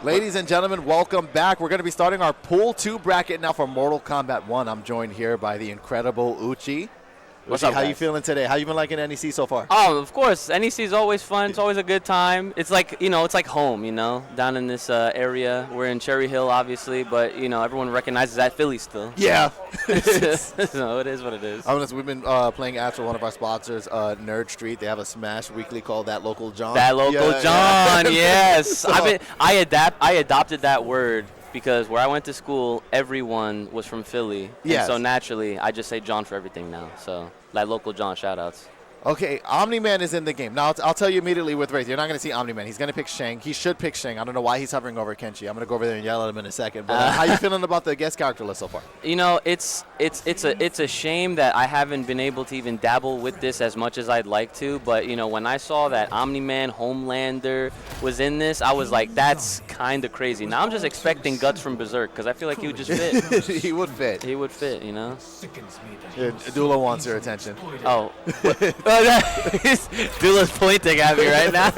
Ladies and gentlemen, welcome back. We're going to be starting our Pool 2 bracket now for Mortal Kombat 1. I'm joined here by the incredible Uchi. What's Uchi, up, how guys? you feeling today? How you been liking NEC so far? Oh, of course. NEC is always fun. It's always a good time. It's like, it's like home, down in this area. We're in Cherry Hill, obviously, but, everyone recognizes that Philly still. Yeah. No, it is what it is. Honestly, we've been playing ads for one of our sponsors, Nerd Street. They have a Smash weekly called That Local John. That Local John, yes. So, I adopted that word because where I went to school, everyone was from Philly. Yes. And so naturally, I just say John for everything now. So, That Local John, shout-outs. Okay, Omni-Man is in the game. Now, I'll tell you immediately with Wraith, you're not going to see Omni-Man. He's going to pick Shang. He should pick Shang. I don't know why he's hovering over Kenshi. I'm going to go over there and yell at him in a second. But how you feeling about the guest character list so far? It's a shame that I haven't been able to even dabble with this as much as I'd like to. But, when I saw that Omni-Man Homelander was in this, I was like, that's kind of crazy. Now I'm just expecting Guts from Berserk because I feel like he would just fit. He would fit. He would fit, Yeah, Dula wants your attention. Oh. Dula's pointing at me right now.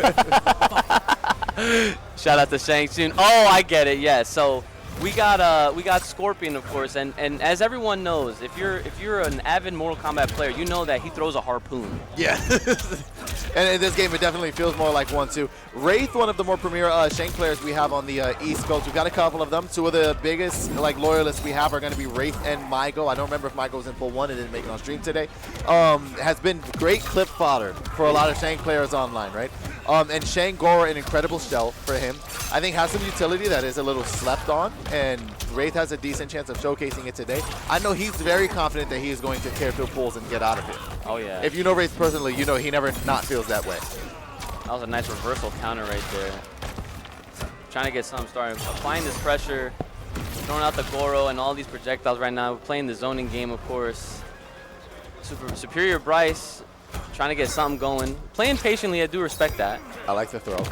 Shout out to Shang Tsung. Oh, I get it. Yeah. So we got Scorpion, of course, and as everyone knows, if you're an avid Mortal Kombat player, you know that he throws a harpoon. Yeah. And in this game, it definitely feels more like 1-2. Wraith, one of the more premier Shang players we have on the East Coast. We've got a couple of them. Two of the biggest loyalists we have are going to be Wraith and Mygo. I don't remember if Mygo was in Pool 1 and didn't make it on stream today. Has been great clip fodder for a lot of Shang players online, right? And Shang Goro, an incredible shell for him. I think has some utility that is a little slept on, and Wraith has a decent chance of showcasing it today. I know he's very confident that he is going to tear through pools and get out of it. Oh, yeah. If you know Wraith personally, you know he never not feels that way. That was a nice reversal counter right there. Trying to get something started. Applying this pressure, throwing out the Goro and all these projectiles right now. We're playing the zoning game, of course. SuperiorBryce trying to get something going. Playing patiently, I do respect that. I like the throw.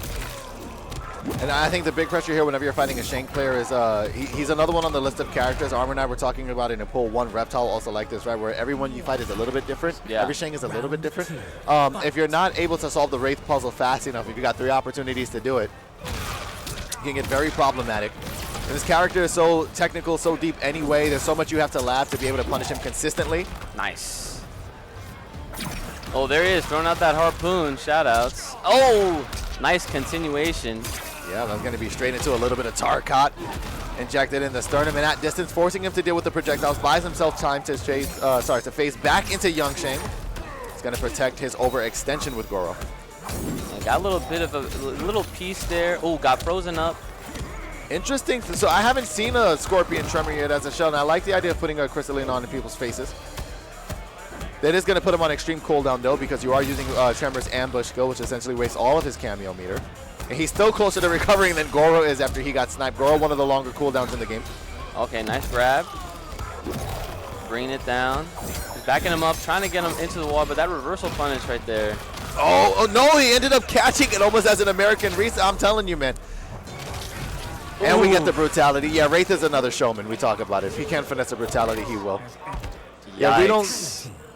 And I think the big pressure here whenever you're fighting a Shang player is he's another one on the list of characters. Armor and I were talking about in a Pool 1. Reptile also like this, right? Where everyone you fight is a little bit different. Yeah. Every Shang is a little bit different. If you're not able to solve the Wraith puzzle fast enough, if you got 3 opportunities to do it, you can get very problematic. And this character is so technical, so deep anyway. There's so much you have to lab to be able to punish him consistently. Nice. Oh, there he is, throwing out that harpoon. Shoutouts. Oh, nice continuation. Yeah, that's going to be straight into a little bit of Tarkat. Injected in the sternum and at distance, forcing him to deal with the projectiles. Buys himself time to face back into Young Shang. He's going to protect his overextension with Goro. Yeah, got a little bit of a little piece there. Oh, got frozen up. Interesting. So I haven't seen a Scorpion Tremor yet as a shell, and I like the idea of putting a Crystalline on in people's faces. That is going to put him on extreme cooldown, though, because you are using Tremor's ambush skill, which essentially wastes all of his cameo meter. And he's still closer to recovering than Goro is after he got sniped. Goro, one of the longer cooldowns in the game. Okay, nice grab. Bringing it down. He's backing him up, trying to get him into the wall, but that reversal punish right there. Oh no, he ended up catching it almost as an American reset. I'm telling you, man. And we get the brutality. Yeah, Wraith is another showman. We talk about it. If he can't finesse the brutality, he will. Yeah, we don't.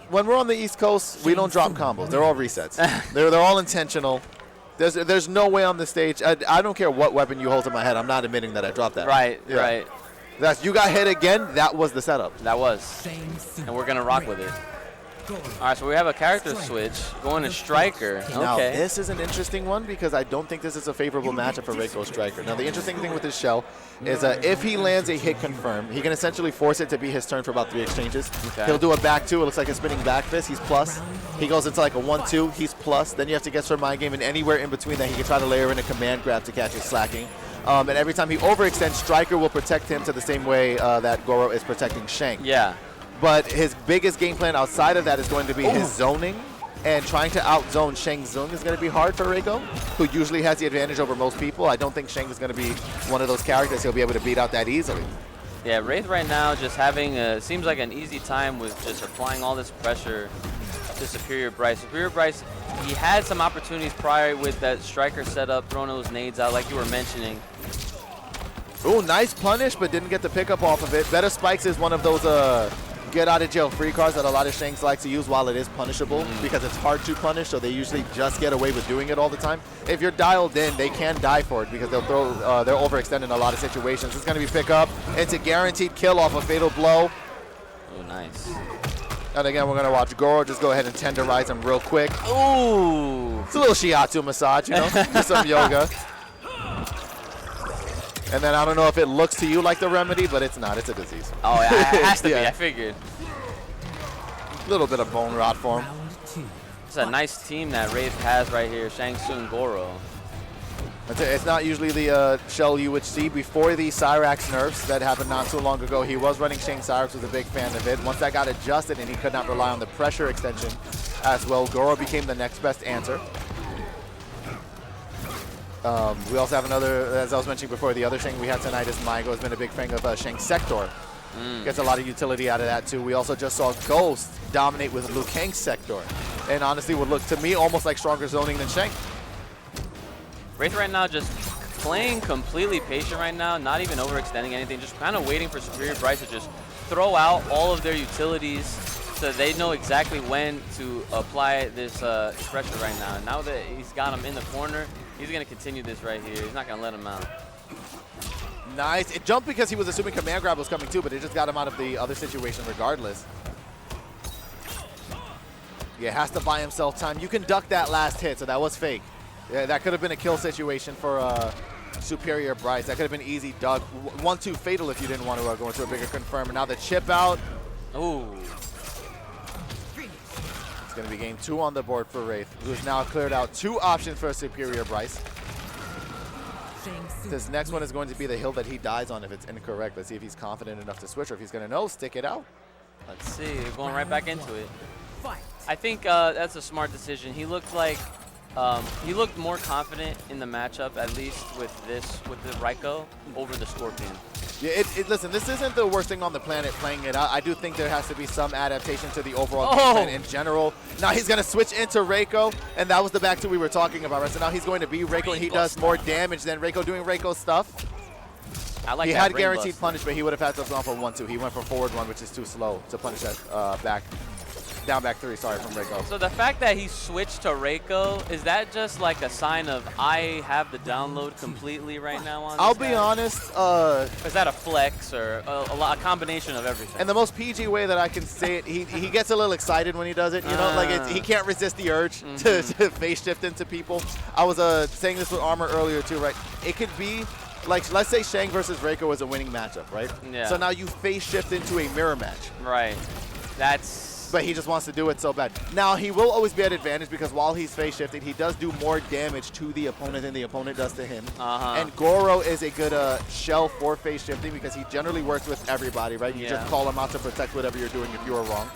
When we're on the East Coast, we don't drop combos. They're all resets. They're all intentional. There's no way on the stage. I don't care what weapon you hold to my head. I'm not admitting that I dropped that. Right, yeah. right. You got hit again. That was the setup. That was. And we're going to rock with it. All right, so we have a character switch going to Striker. Okay. Now, this is an interesting one because I don't think this is a favorable matchup for Reiko Striker. Now, the interesting thing with this shell is if he lands a hit confirm, he can essentially force it to be his turn for about 3 exchanges. Okay. He'll do a back 2. It looks like a spinning back fist. He's plus. He goes into like a 1-2. He's plus. Then you have to guess for my game, and anywhere in between that, he can try to layer in a command grab to catch his slacking. And every time he overextends, Striker will protect him to the same way that Goro is protecting Shang. Yeah. But his biggest game plan outside of that is going to be his zoning, and trying to out-zone Shang Tsung is going to be hard for Reiko, who usually has the advantage over most people. I don't think Shang is going to be one of those characters he'll be able to beat out that easily. Yeah, Wraith right now just having, seems like an easy time with just applying all this pressure to SuperiorBryce. SuperiorBryce, he had some opportunities prior with that Striker setup, throwing those nades out like you were mentioning. Ooh, nice punish, but didn't get the pickup off of it. Better Spikes is one of those get out of jail free cards that a lot of Shanks like to use while it is punishable because it's hard to punish, so they usually just get away with doing it all the time. If you're dialed in, they can die for it because they'll throw, they're overextending a lot of situations. It's going to be pick up. It's a guaranteed kill off a fatal blow. Oh, nice. And again, we're going to watch Goro just go ahead and tenderize him real quick. Ooh. It's a little shiatsu massage, you know, just some yoga. And then I don't know if it looks to you like the remedy, but it's not. It's a disease. Oh, yeah, it has to Yeah. be. I figured. A little bit of bone rot for him. It's a nice team that Wraith has right here, Shang Tsung, Goro. It's not usually the shell you would see. Before the Cyrax nerfs that happened not too long ago, he was running Shang Cyrax, was a big fan of it. Once that got adjusted and he could not rely on the pressure extension as well, Goro became the next best answer. We also have another, as I was mentioning before, the other Shang we had tonight is Maigo. Has been a big fan of Shang Sector. Gets a lot of utility out of that too. We also just saw Ghost dominate with Liu Kang's Sector. And honestly would look to me almost like stronger zoning than Shang. Wraith right now just playing completely patient right now, not even overextending anything, just kind of waiting for SuperiorBryce to just throw out all of their utilities so they know exactly when to apply this pressure right now. Now that he's got him in the corner, he's going to continue this right here. He's not going to let him out. Nice. It jumped because he was assuming command grab was coming too, but it just got him out of the other situation regardless. Yeah, has to buy himself time. You can duck that last hit, so that was fake. Yeah, that could have been a kill situation for SuperiorBryce. That could have been easy duck. 1-2 fatal if you didn't want to go into a bigger confirm. And now the chip out. Ooh. It's going to be game 2 on the board for Wraith, who's now cleared out 2 options for SuperiorBryce. This next one is going to be the hill that he dies on if it's incorrect. Let's see if he's confident enough to switch or if he's going to know, stick it out. Let's see. We're going right back into it. I think that's a smart decision. He looked like he looked more confident in the matchup, at least with the Raiko over the Scorpion. Yeah, listen, this isn't the worst thing on the planet playing it out. I do think there has to be some adaptation to the overall game plan in general. Now he's going to switch into Reiko, and that was the back two we were talking about, right? So now he's going to be Reiko, and he does more damage than Reiko doing Reiko stuff. I like he that had brain guaranteed bust. punish, but he would have had to have gone for 1-2. He went for forward 1, which is too slow to punish that back. Down back 3, sorry, from Reiko. So the fact that he switched to Reiko, is that just like a sign of I have the download completely right now on I'll this be guy? honest. Is that a flex or a combination of everything? And the most PG way that I can say it, he gets a little excited when he does it. You know, like he can't resist the urge to face shift into people. I was saying this with Armor earlier too, right? It could be like, let's say Shang versus Reiko was a winning matchup, right? Yeah. So now you face shift into a mirror match. Right. That's... But he just wants to do it so bad. Now, he will always be at advantage because while he's face shifting, he does do more damage to the opponent than the opponent does to him. And Goro is a good shell for face shifting because he generally works with everybody, right? You just call him out to protect whatever you're doing if you are wrong.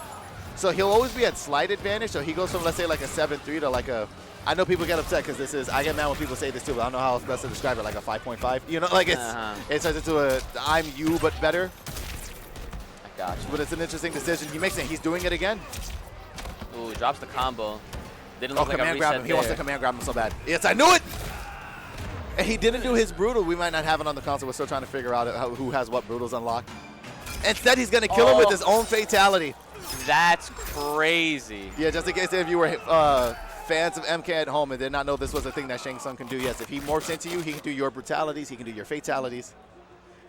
So he'll always be at slight advantage. So he goes from, let's say, like a 7-3 to like a... I know people get upset because this is... I get mad when people say this too, but I don't know how else best to describe it, like a 5.5. You know, like it turns into a I'm you, but better. Gotcha. But it's an interesting decision. He makes it. He's doing it again. Ooh, drops the combo. Didn't look like a command reset grab him. He wants to command grab him so bad. Yes, I knew it! And he didn't do his brutal. We might not have it on the console. We're still trying to figure out who has what brutals unlocked. Instead, he's going to kill him with his own fatality. That's crazy. Yeah, just in case if you were fans of MK at home and did not know this was a thing that Shang Tsung can do, yes, if he morphs into you, he can do your brutalities, he can do your fatalities.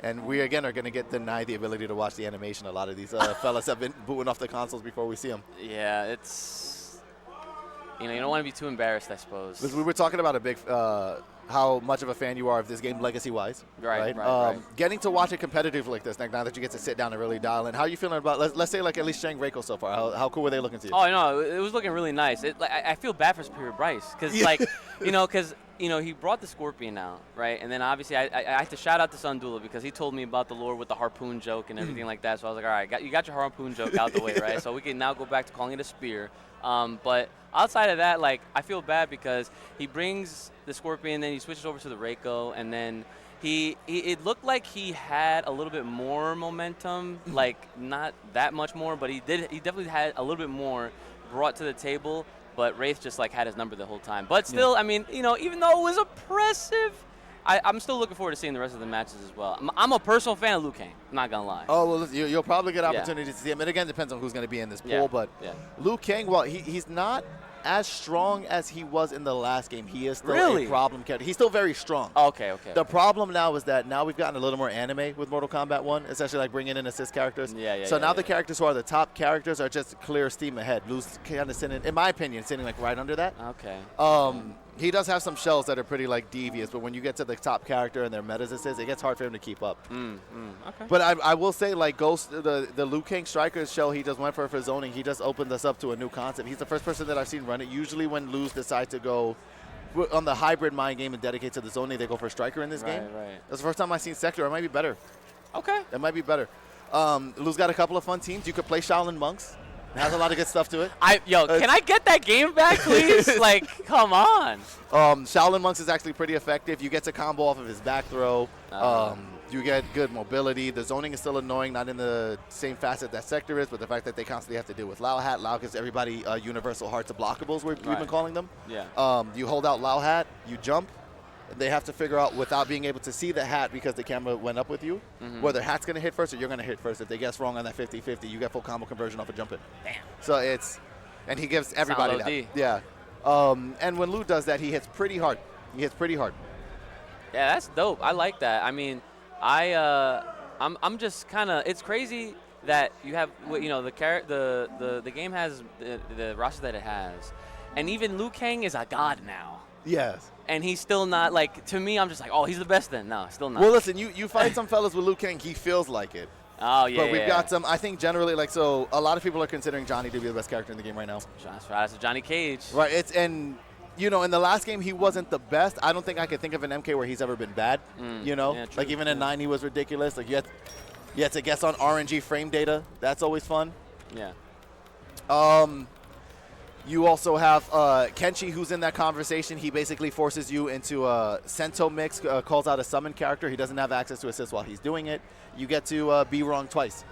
And we, again, are going to get denied the ability to watch the animation. A lot of these fellas have been booting off the consoles before we see them. Yeah, it's... You know, you don't want to be too embarrassed, I suppose. Because we were talking about a big... how much of a fan you are of this game legacy-wise. Right. Getting to watch it competitively like this, now that you get to sit down and really dial in. How are you feeling about, let's say, like at least Shang Reiko so far? How cool were they looking to you? Oh, no, it was looking really nice. I feel bad for SuperiorBryce because, like, he brought the Scorpion out, right? And then obviously I have to shout out to Sundula because he told me about the lore with the harpoon joke and everything like that. So I was like, all right, you got your harpoon joke out the way, right? So we can now go back to calling it a spear. But outside of that, like, I feel bad because he brings the Scorpion, then he switches over to the Reiko, and then it looked like he had a little bit more momentum, like not that much more, but he definitely had a little bit more brought to the table. But Wraith just like had his number the whole time. But still, I mean, even though it was oppressive, I'm still looking forward to seeing the rest of the matches as well. I'm a personal fan of Liu Kang. I'm not gonna lie. Oh, well, you'll probably get opportunities to see him. And again, depends on who's going to be in this pool. But Liu Kang, well, he's not as strong as he was in the last game. He is still a problem character. He's still very strong. Okay. The problem now is that now we've gotten a little more anime with Mortal Kombat 1, especially like bringing in assist characters. So now the characters who are the top characters are just clear steam ahead. Lu's kind of sitting, in my opinion, sitting like right under that. Okay. He does have some shells that are pretty like devious, but when you get to the top character and their metas assist, it gets hard for him to keep up. Okay. But I will say, like Ghost, the Liu Kang Strikers shell he just went for zoning. He just opened us up to a new concept. He's the first person that I've seen run it. Usually when Lu's decide to go on the hybrid mind game and dedicate to the zoning, they go for Striker in this game. Right. That's the first time I've seen Sector. It might be better. Okay. It might be better. Lu's got a couple of fun teams. You could play Shaolin Monks. It has a lot of good stuff to it. Can I get that game back, please? Like, come on. Shaolin Monks is actually pretty effective. You get to combo off of his back throw. You get good mobility. The zoning is still annoying, not in the same facet that Sector is, but the fact that they constantly have to deal with Lao Hat. Lao gives everybody universal hearts of blockables, we've been calling them. You hold out Lao Hat, you jump. They have to figure out, without being able to see the hat because the camera went up with you, whether hat's going to hit first or you're going to hit first. If they guess wrong on that 50-50, you get full combo conversion off of jumping. Damn. So and he gives everybody that. Yeah. And when Lu does that, he hits pretty hard. Yeah, that's dope. I like that. I mean, I'm just kind of, it's crazy that you have, the game has the roster that it has. And even Liu Kang is a god now. Yes. And he's still not, like, to me, I'm just like, oh, he's the best then. No, still not. Well, listen, you find some fellas with Liu Kang, he feels like it. Oh, yeah. But we've got some, I think generally, like, so a lot of people are considering Johnny to be the best character in the game right now. That's Johnny Cage. Right, in the last game, he wasn't the best. I don't think I could think of an MK where he's ever been bad, Yeah, like, even in 9, he was ridiculous. Like, you had to guess on RNG frame data. That's always fun. Yeah. You also have Kenshi, who's in that conversation. He basically forces you into a Sento mix, calls out a summon character. He doesn't have access to assist while he's doing it. You get to be wrong twice.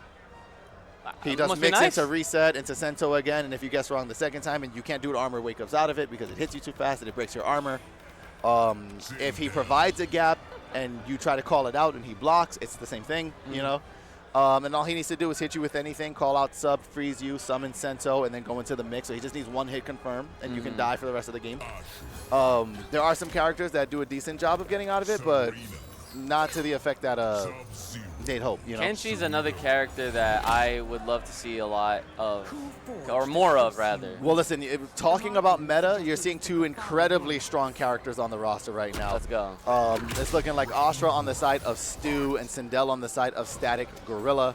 He does mix into reset, into Sento again, and if you guess wrong the second time and you can't do it, armor wake ups out of it because it hits you too fast and it breaks your armor. If he provides a gap and you try to call it out and he blocks, it's the same thing, and all he needs to do is hit you with anything, call out sub, freeze you, summon Sento, and then go into the mix. So he just needs one hit confirm, and you can die for the rest of the game. There are some characters that do a decent job of getting out of it, but not to the effect that they'd hope. Kenshi's another character that I would love to see a lot of, or more of, rather. Well, listen, talking about meta, you're seeing two incredibly strong characters on the roster right now. Let's go. It's looking like Astra on the side of Stu and Sindel on the side of StaticGorilla.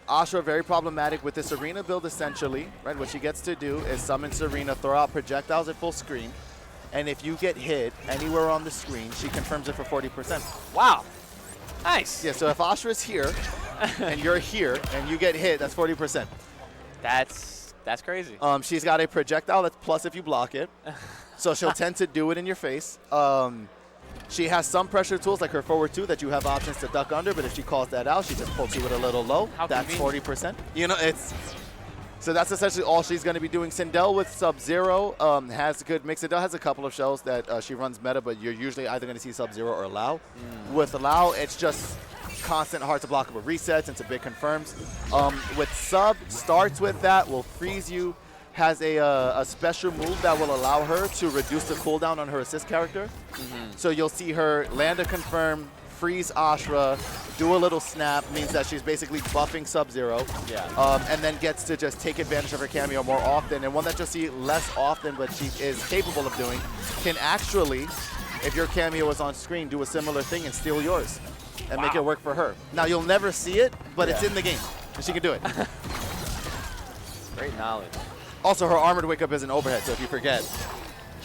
Astra very problematic with this Serena build, essentially. Right, what she gets to do is summon Serena, throw out projectiles at full screen, and if you get hit anywhere on the screen, she confirms it for 40%. Wow. Nice. Yeah, so if Astra's here and you're here and you get hit, that's 40%. That's crazy. She's got a projectile that's plus if you block it. So she'll tend to do it in your face. She has some pressure tools like her forward 2 that you have options to duck under, but if she calls that out, she just pokes you with a little low. That's 40%. So that's essentially all she's going to be doing. Sindel with Sub-Zero has a good mix. Sindel has a couple of shells that she runs meta, but you're usually either going to see Sub-Zero or Lao. With Lao, it's just constant hard to blockable resets into big confirms. With Sub, starts with that, will freeze you, has a special move that will allow her to reduce the cooldown on her assist character. So you'll see her land a confirm, freeze Astra, do a little snap, means that she's basically buffing Sub-Zero, and then gets to just take advantage of her cameo more often. And one that you'll see less often, but she is capable of doing, can actually, if your cameo is on screen, do a similar thing and steal yours and make it work for her. Now, you'll never see it, but it's in the game, and she can do it. Great knowledge. Also, her armored wake up is an overhead, so if you forget,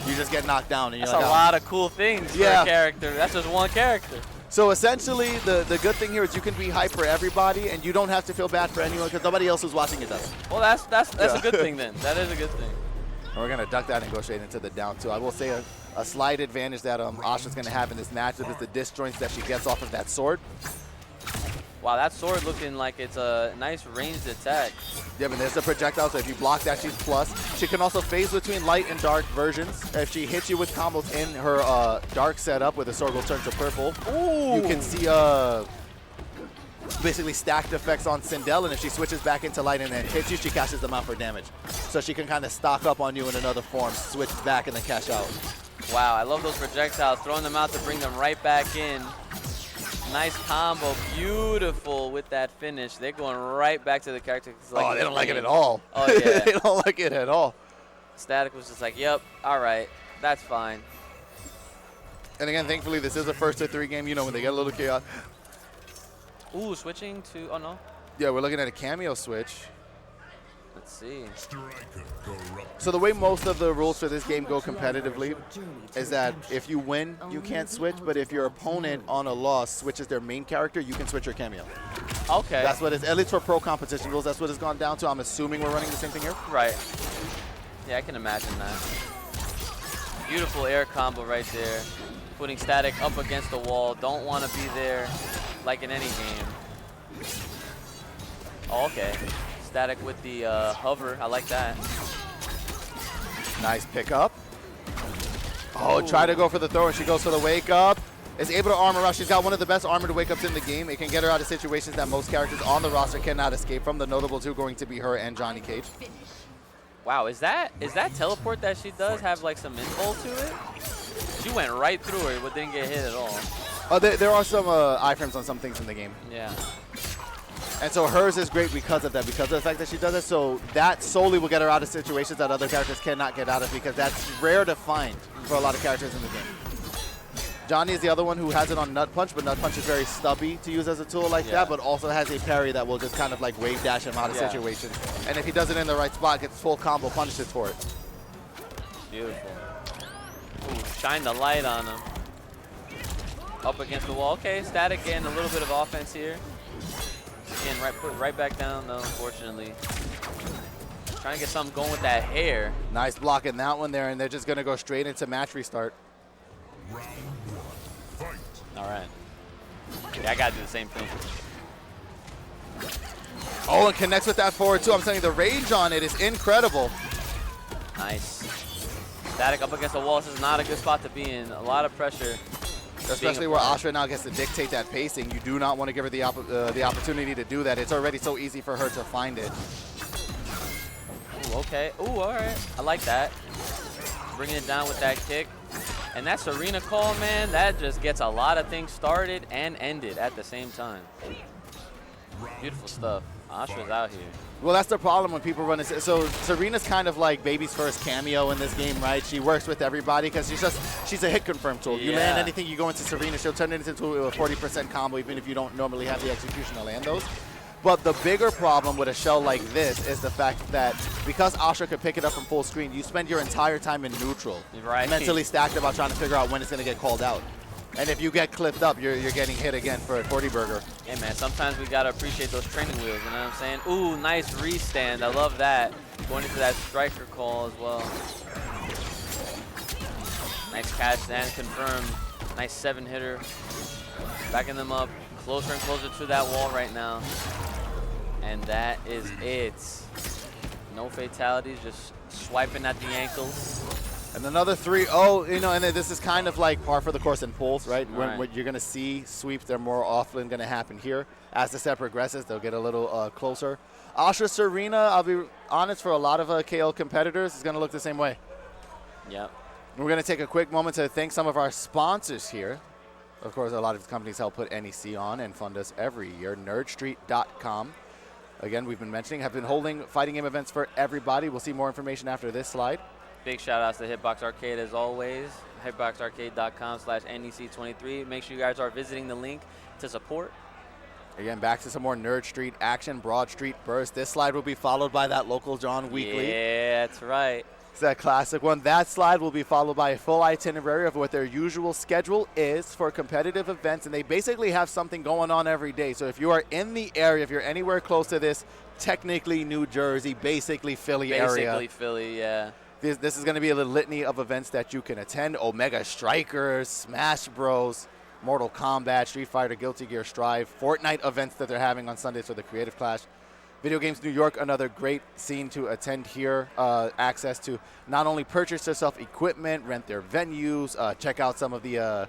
you just get knocked down. And you're That's a lot of cool things for a character. That's just one character. So essentially, the good thing here is you can be hype for everybody, and you don't have to feel bad for anyone because nobody else who's watching it does. Well, that's a good thing then. That is a good thing. And we're going to duck that and go straight into the down two. I will say a slight advantage that Astra's going to have in this matchup is the disjoints that she gets off of that sword. Wow, that sword looking like it's a nice ranged attack. Yeah, but there's a projectile, so if you block that, she's plus. She can also phase between light and dark versions. If she hits you with combos in her dark setup, where the sword will turn to purple, Ooh. you can see basically stacked effects on Sindel, and if she switches back into light and then hits you, she cashes them out for damage. So she can kind of stock up on you in another form, switch back, and then cash out. Wow, I love those projectiles, throwing them out to bring them right back in. Nice combo, beautiful with that finish. They're going right back to the character. Like, oh, they don't like it at all. Oh, yeah. They don't like it at all. Static was just like, yep, all right, that's fine. And again, thankfully, this is a first to 3 game. You know, when they get a little chaos. Ooh, switching to, oh no. Yeah, we're looking at a cameo switch. Let's see. So the way most of the rules for this game go competitively is that if you win, you can't switch, but if your opponent on a loss switches their main character, you can switch your cameo. Okay. That's what it's, at least for pro competition rules, that's what it's gone down to. I'm assuming we're running the same thing here. Right. Yeah, I can imagine that. Beautiful air combo right there. Putting Static up against the wall. Don't want to be there like in any game. Oh, okay. Static with the hover. I like that. Nice pickup. Oh, try to go for the throw, and she goes for the wake up. Is able to armor up. She's got one of the best armored wake ups in the game. It can get her out of situations that most characters on the roster cannot escape from. The notable two going to be her and Johnny Cage. Wow, is that teleport that she does have like some info to it? She went right through her, but didn't get hit at all. There are some iframes on some things in the game. Yeah. And so hers is great because of that, because of the fact that she does it. So that solely will get her out of situations that other characters cannot get out of, because that's rare to find for a lot of characters in the game. Johnny is the other one who has it on Nut Punch, but Nut Punch is very stubby to use as a tool like that, but also has a parry that will just kind of like wave dash him out of situations. And if he does it in the right spot, gets full combo punishes for it. Beautiful. Ooh, shine the light on him. Up against the wall. Okay, Static getting a little bit of offense here. Again, put right back down, though, unfortunately. Trying to get something going with that hair. Nice block in that one there, and they're just going to go straight into match restart. All right. Yeah, I got to do the same thing. Oh, and connects with that forward, too. I'm saying the range on it is incredible. Nice. Static up against the wall. This is not a good spot to be in. A lot of pressure. Especially where Asha now gets to dictate that pacing. You do not want to give her the opportunity to do that. It's already so easy for her to find it. Ooh, okay. Ooh, all right. I like that. Bringing it down with that kick. And that Serena call, man, that just gets a lot of things started and ended at the same time. Beautiful stuff. Asha's out here. Well, that's the problem when people run it. So Serena's kind of like baby's first cameo in this game, right? She works with everybody because she's a hit confirm tool. You land anything, you go into Serena, she'll turn it into a 40% combo, even if you don't normally have the execution to land those. But the bigger problem with a shell like this is the fact that because Asha could pick it up from full screen, you spend your entire time in neutral, mentally stacked about trying to figure out when it's going to get called out. And if you get clipped up, you're getting hit again for a 40 burger. Hey, man, sometimes we got to appreciate those training wheels, you know what I'm saying? Ooh, nice restand. I love that. Going into that striker call as well. Nice catch and confirmed. Nice 7-hitter. Backing them up. Closer and closer to that wall right now. And that is it. No fatalities, just swiping at the ankles. And another 3-0, you know, and this is kind of like par for the course in pulls, right? When you're going to see sweeps, they're more often going to happen here. As the set progresses, they'll get a little closer. Asha Serena, I'll be honest, for a lot of KL competitors, is going to look the same way. Yep. We're going to take a quick moment to thank some of our sponsors here. Of course, a lot of companies help put NEC on and fund us every year. NerdStreet.com. Again, we've been mentioning, have been holding fighting game events for everybody. We'll see more information after this slide. Big shout outs to Hitbox Arcade as always. Hitboxarcade.com/NEC23. Make sure you guys are visiting the link to support. Again, back to some more Nerd Street action, Broad Street burst. This slide will be followed by that local John Weekly. Yeah, that's right. It's that classic one. That slide will be followed by a full itinerary of what their usual schedule is for competitive events, and they basically have something going on every day. So if you are in the area, if you're anywhere close to this, technically New Jersey, basically Philly area. Basically Philly, yeah. This is going to be a little litany of events that you can attend. Omega Strikers, Smash Bros. Mortal Kombat, Street Fighter, Guilty Gear Strive, Fortnite events that they're having on Sundays for the Creative Clash. Video Games New York, another great scene to attend here. Access to not only purchase yourself equipment, rent their venues, check out some of the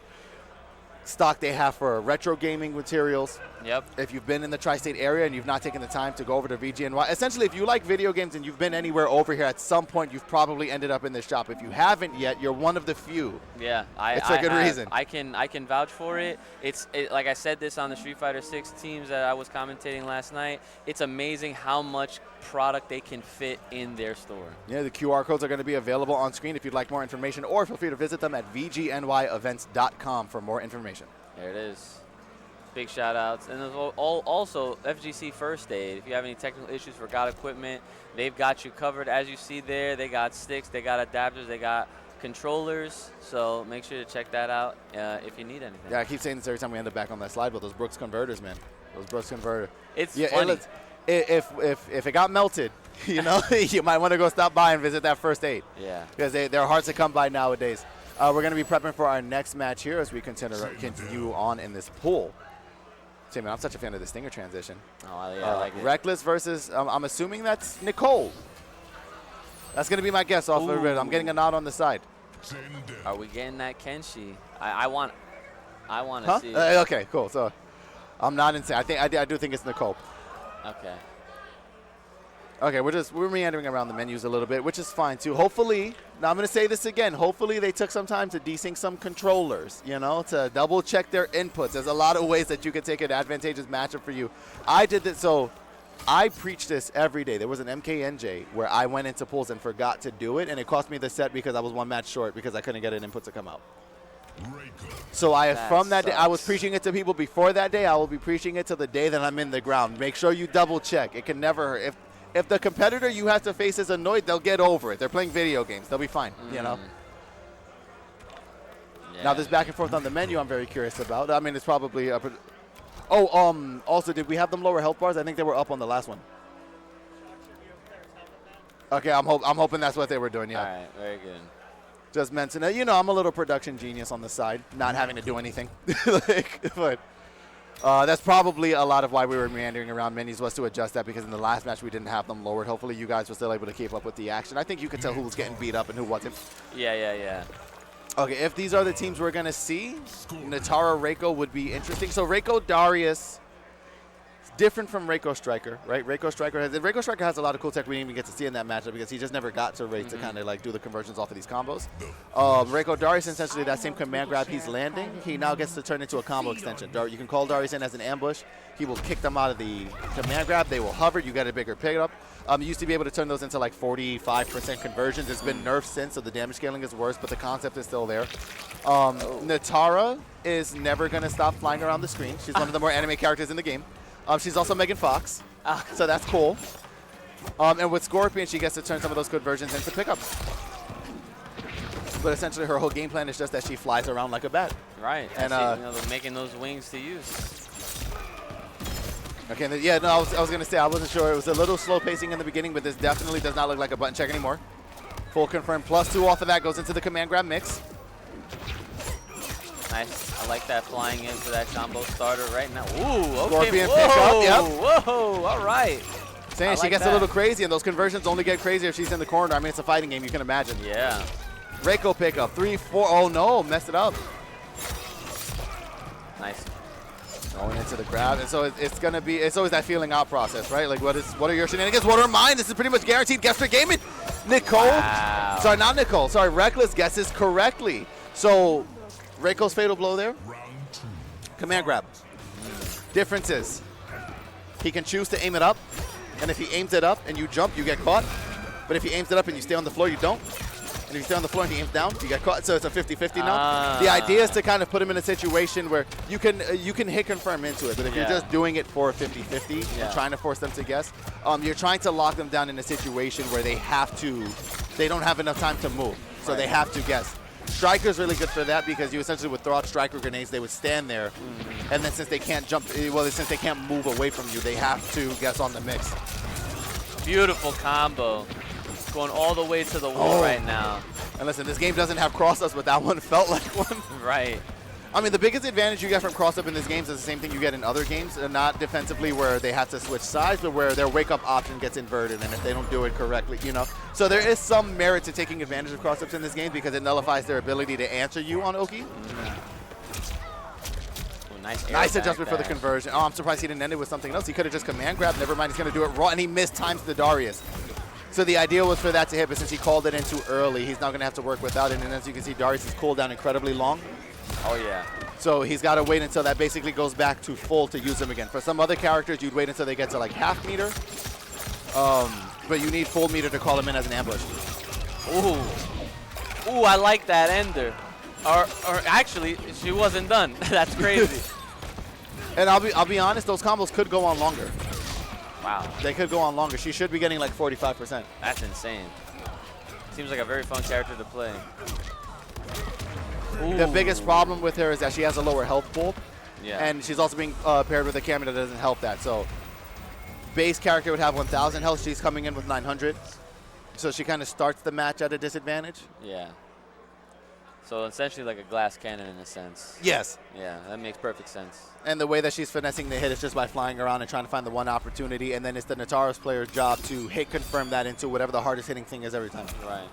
stock they have for retro gaming materials. Yep. If you've been in the tri-state area and you've not taken the time to go over to VGNY, essentially if you like video games and you've been anywhere over here, at some point you've probably ended up in this shop. If you haven't yet, you're one of the few. Yeah, it's a good reason. I can vouch for it. Like I said this on the Street Fighter 6 teams that I was commentating last night. It's amazing how much product they can fit in their store. Yeah, the QR codes are going to be available on screen if you'd like more information, or feel free to visit them at vgnYevents.com for more information. There it is. Big shout outs. And there's also FGC First Aid. If you have any technical issues, forgot equipment, they've got you covered. As you see there, they got sticks, they got adapters, they got controllers. So make sure to check that out if you need anything. Yeah, I keep saying this every time we end up back on that slide, but those Brooks converters, man. Those Brooks converters. It's funny. If it got melted, you know, you might want to go stop by and visit that First Aid. Yeah. Because they're hard to come by nowadays. We're going to be prepping for our next match here as we continue on in this pool. See, man, I'm such a fan of the Stinger transition. Oh, yeah, I like it. Reckless versus, I'm assuming that's Nichol. That's going to be my guess off of it. I'm getting a nod on the side. Are we getting that Kenshi? I want to see. Okay, cool. So I'm not insane. I do think it's Nichol. Okay. Okay, we're meandering around the menus a little bit, which is fine too. Hopefully, now I'm going to say this again, hopefully they took some time to desync some controllers, you know, to double check their inputs. There's a lot of ways that you can take an advantageous matchup for you. I did this, so I preach this every day. There was an MKNJ where I went into pools and forgot to do it, and it cost me the set because I was one match short because I couldn't get an input to come out. So from that day, I was preaching it to people before that day. I will be preaching it to the day that I'm in the ground. Make sure you double check. It can never hurt. If the competitor you have to face is annoyed, they'll get over it. They're playing video games. They'll be fine, you know? Yeah. Now, this back and forth on the menu I'm very curious about. I mean, it's probably up. Also, did we have them lower health bars? I think they were up on the last one. Okay, I'm hoping that's what they were doing, yeah. All right, very good. Just mention it. You know, I'm a little production genius on the side, not having to do anything. But that's probably a lot of why we were meandering around menus, was to adjust that, because in the last match we didn't have them lowered. Hopefully you guys were still able to keep up with the action. I think you could tell who was getting beat up and who wasn't. Yeah. Okay, if these are the teams we're going to see, Natara Reiko would be interesting. So Reiko Darius, different from Reiko Striker, right? Reiko Striker has a lot of cool tech we didn't even get to see in that matchup because he just never got to Wraith to kind of like do the conversions off of these combos. Reiko Darius, essentially that same command grab he's landing, he now gets to turn into a combo extension. You can call Darius in as an ambush. He will kick them out of the command grab. They will hover. You get a bigger pickup. You used to be able to turn those into like 45% conversions. It's been nerfed since, so the damage scaling is worse, but the concept is still there. Natara is never going to stop flying around the screen. She's one of the more anime characters in the game. She's also Megan Fox, so that's cool. And with Scorpion, she gets to turn some of those conversions into pickups. But essentially, her whole game plan is just that she flies around like a bat. Right, and they're making those wings to use. Okay, yeah, no, I was going to say, I wasn't sure. It was a little slow pacing in the beginning, but this definitely does not look like a button check anymore. Full confirm, +2 off of that goes into the command grab mix. Nice. I like that flying in for that combo starter right now. Ooh, okay. Scorpion pick up, yep. Whoa, all right. Saying she gets a little crazy, and those conversions only get crazier if she's in the corner. I mean, it's a fighting game, you can imagine. Yeah. Reiko pick up, 3-4. Oh, no, messed it up. Nice. Going into the grab, and so it's going to be, it's always that feeling out process, right? Like, what are your shenanigans? What are mine? This is pretty much guaranteed. Guess for gaming. Nichol. Wow. Sorry, not Nichol. Sorry, Reckless guesses correctly. So, Reiko's fatal blow there. Command grab. Difference is, he can choose to aim it up, and if he aims it up and you jump, you get caught. But if he aims it up and you stay on the floor, you don't. And if you stay on the floor and he aims down, you get caught. So it's a 50-50 now. The idea is to kind of put him in a situation where you can hit confirm into it. But if you're just doing it for 50-50 and trying to force them to guess, you're trying to lock them down in a situation where they don't have enough time to move. So they have to guess. Striker's really good for that because you essentially would throw out striker grenades. They would stand there, and then since they can't jump, since they can't move away from you, they have to guess on the mix. Beautiful combo. Going all the way to the wall right now. And listen, this game doesn't have cross-ups, but that one felt like one. Right. I mean, the biggest advantage you get from cross-up in this game is the same thing you get in other games, not defensively where they have to switch sides, but where their wake-up option gets inverted, and if they don't do it correctly, you know. So there is some merit to taking advantage of cross-ups in this game because it nullifies their ability to answer you on Oki. Nice adjustment for the conversion. Oh, I'm surprised he didn't end it with something else. He could have just command grabbed. Never mind, he's going to do it raw, and he missed times the Darius. So the idea was for that to hit, but since he called it in too early, he's not going to have to work without it. And as you can see, Darius' cooldown incredibly long. Oh, yeah. So he's got to wait until that basically goes back to full to use him again. For some other characters, you'd wait until they get to like half meter. But you need full meter to call him in as an ambush. Ooh. Ooh, I like that ender. Or actually, she wasn't done. That's crazy. And I'll be honest, those combos could go on longer. Wow. They could go on longer. She should be getting like 45%. That's insane. Seems like a very fun character to play. Ooh. The biggest problem with her is that she has a lower health pool. Yeah. And she's also being paired with a camera that doesn't help that. So base character would have 1,000 health. She's coming in with 900. So she kind of starts the match at a disadvantage. Yeah. So essentially like a glass cannon in a sense. Yes. Yeah, that makes perfect sense. And the way that she's finessing the hit is just by flying around and trying to find the one opportunity. And then it's the Nataros player's job to hit confirm that into whatever the hardest hitting thing is every time. Right.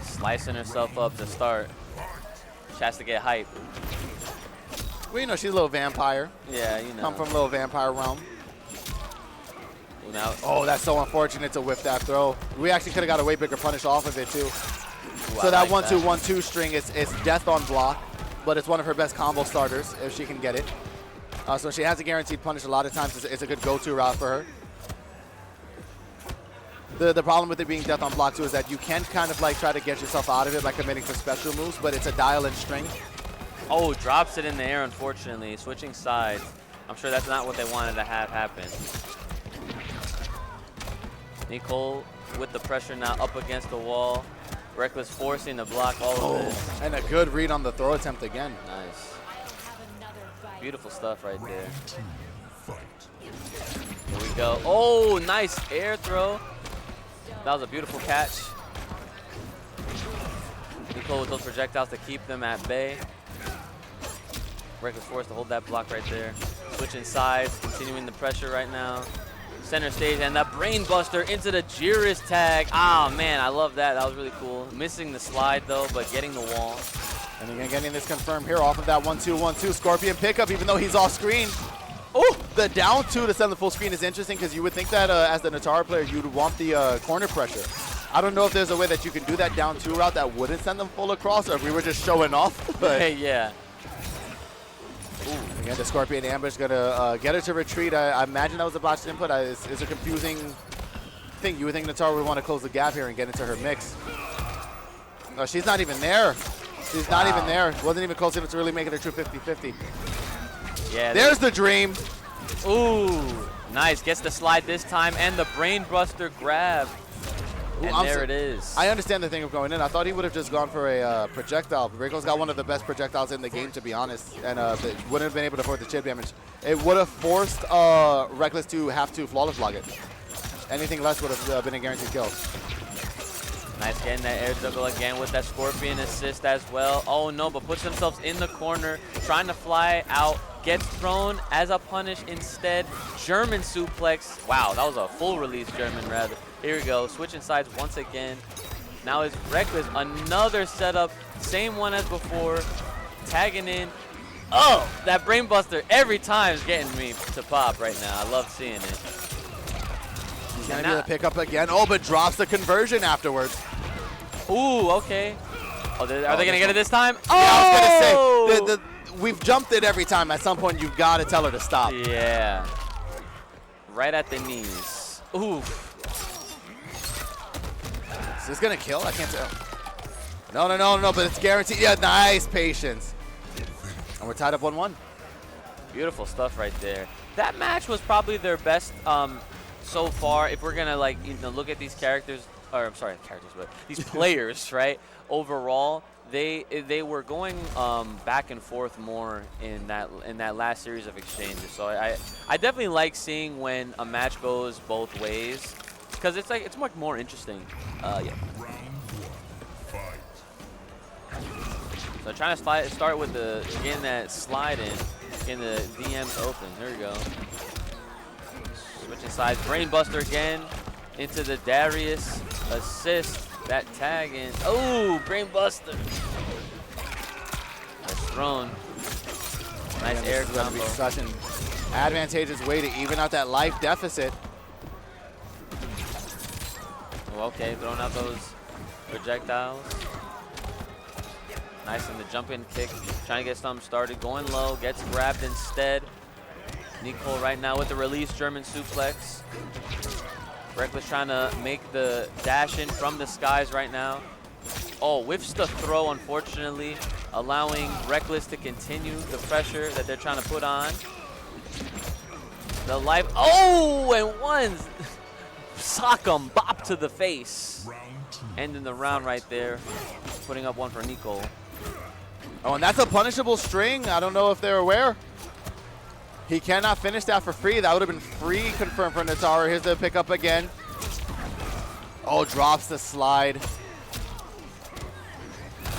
Slicing herself up to start. She has to get hype. Well, you know, she's a little vampire. Yeah, you know. Come from a little vampire realm. Now, oh, that's so unfortunate to whip that throw. We actually could have got a way bigger punish off of it, too. ooh, So that like 1-2-1-2 string is death on block, but it's one of her best combo starters if she can get it. So she has a guaranteed punish a lot of times. It's a good go-to route for her. The problem with it being death on block, too, is that you can kind of like try to get yourself out of it by committing some special moves, but it's a dial-in string. Oh, drops it in the air, unfortunately. Switching sides. I'm sure that's not what they wanted to have happen. Nichol with the pressure now up against the wall. Herkuhlez forcing to block all of this. And a good read on the throw attempt again. Nice. Beautiful stuff right there. Here we go. Oh, nice air throw. That was a beautiful catch. Nichol with those projectiles to keep them at bay. Herkuhlez forced to hold that block right there. Switching sides, continuing the pressure right now. Center stage, and that brain buster into the Jiris tag. Ah, man, I love that. That was really cool. Missing the slide, though, but getting the wall. And again, getting this confirmed here off of that 1-2-1-2 Scorpion pickup, even though he's off screen. Oh, the down two to send the full screen is interesting because you would think that as the Natara player, you'd want the corner pressure. I don't know if there's a way that you can do that down two route that wouldn't send them full across, or if we were just showing off. But yeah. Ooh, again, the Scorpion ambush gonna get her to retreat. I imagine that was a botched input. It's a confusing thing. You would think Natara would want to close the gap here and get into her mix. No, she's not even there. She's not even there. Wasn't even close enough to really make it a true 50-50. Yeah. There's the dream. Ooh, nice. Gets the slide this time, and the brain buster grab. Ooh, And there it is. I understand the thing of going in. I thought he would have just gone for a projectile. Rico's got one of the best projectiles in the game, to be honest, and wouldn't have been able to afford the chip damage. It would have forced Herkuhlez to have to flawless block it. Anything less would have been a guaranteed kill. Nice getting that air juggle again with that Scorpion assist as well. Oh no, but puts themselves in the corner, trying to fly out. Gets thrown as a punish instead. German suplex. Wow, that was a full release German rather. Here we go, switching sides once again. Now it's Herkuhlez, another setup, same one as before. Tagging in. Oh, that brain buster every time is getting me to pop right now. I love seeing it. He's gonna do the pickup again. Oh, but drops the conversion afterwards. Ooh, okay. Oh, are they gonna get it this time? Yeah, I Oh! was gonna say, we've jumped it every time. At some point, you've got to tell her to stop. Yeah. Right at the knees. Ooh. Is this gonna kill? I can't tell. No, but it's guaranteed. Yeah, nice patience. And we're tied up 1-1. Beautiful stuff right there. That match was probably their best so far. If we're gonna look at these characters, or I'm sorry, characters, but these players, right? Overall, they were going back and forth more in that last series of exchanges. So I definitely like seeing when a match goes both ways, because it's much more interesting. Yeah. So trying to start with getting that slide in, getting the DMs open. There we go. Switching sides, Brainbuster again into the Darius assist. That tag in. Oh, Brainbuster. Nice thrown. Nice air combo. Such an advantageous way to even out that life deficit. Oh, okay, throwing out those projectiles. Nice in the jump-in kick. Trying to get something started. Going low, gets grabbed instead. Nichol right now with the release German suplex. Reckless trying to make the dash in from the skies right now. Oh, whiffs the throw, unfortunately, allowing Reckless to continue the pressure that they're trying to put on. The life, oh, and one sock'em bop to the face. Ending the round right there, putting up one for Nichol. Oh, and that's a punishable string. I don't know if they're aware. He cannot finish that for free. That would have been free confirmed for Natara. Here's the pickup again. Oh, drops the slide.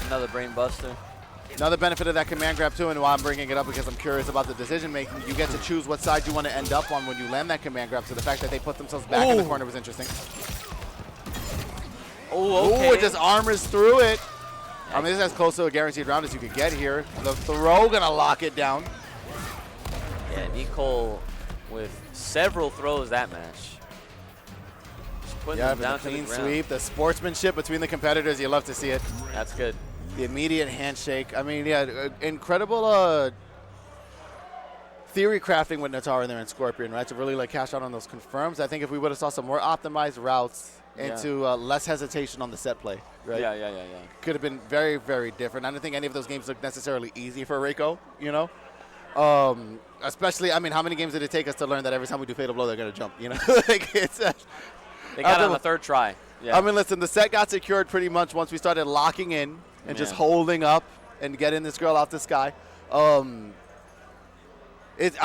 Another brain buster. Another benefit of that command grab too, and why I'm bringing it up because I'm curious about the decision making. You get to choose what side you want to end up on when you land that command grab. So the fact that they put themselves back in the corner was interesting. Oh, okay. Ooh, it just armors through it. I mean, this is as close to a guaranteed round as you could get here. The throw gonna lock it down. Yeah, Nichol with several throws that match. Just putting them down to the clean ground. sweep, the sportsmanship between the competitors, you love to see it. That's good. The immediate handshake. I mean, yeah, incredible theory crafting with Natara in there and Scorpion, right? To really like cash out on those confirms. I think if we would have saw some more optimized routes into less hesitation on the set play, right? Yeah. Could have been very, very different. I don't think any of those games look necessarily easy for Reiko, you know? Especially, I mean, how many games did it take us to learn that every time we do Fatal Blow, they're going to jump, you know? Like, it's they got it on the third try. Yeah. I mean, listen, the set got secured pretty much once we started locking in and just holding up and getting this girl out the sky. I'm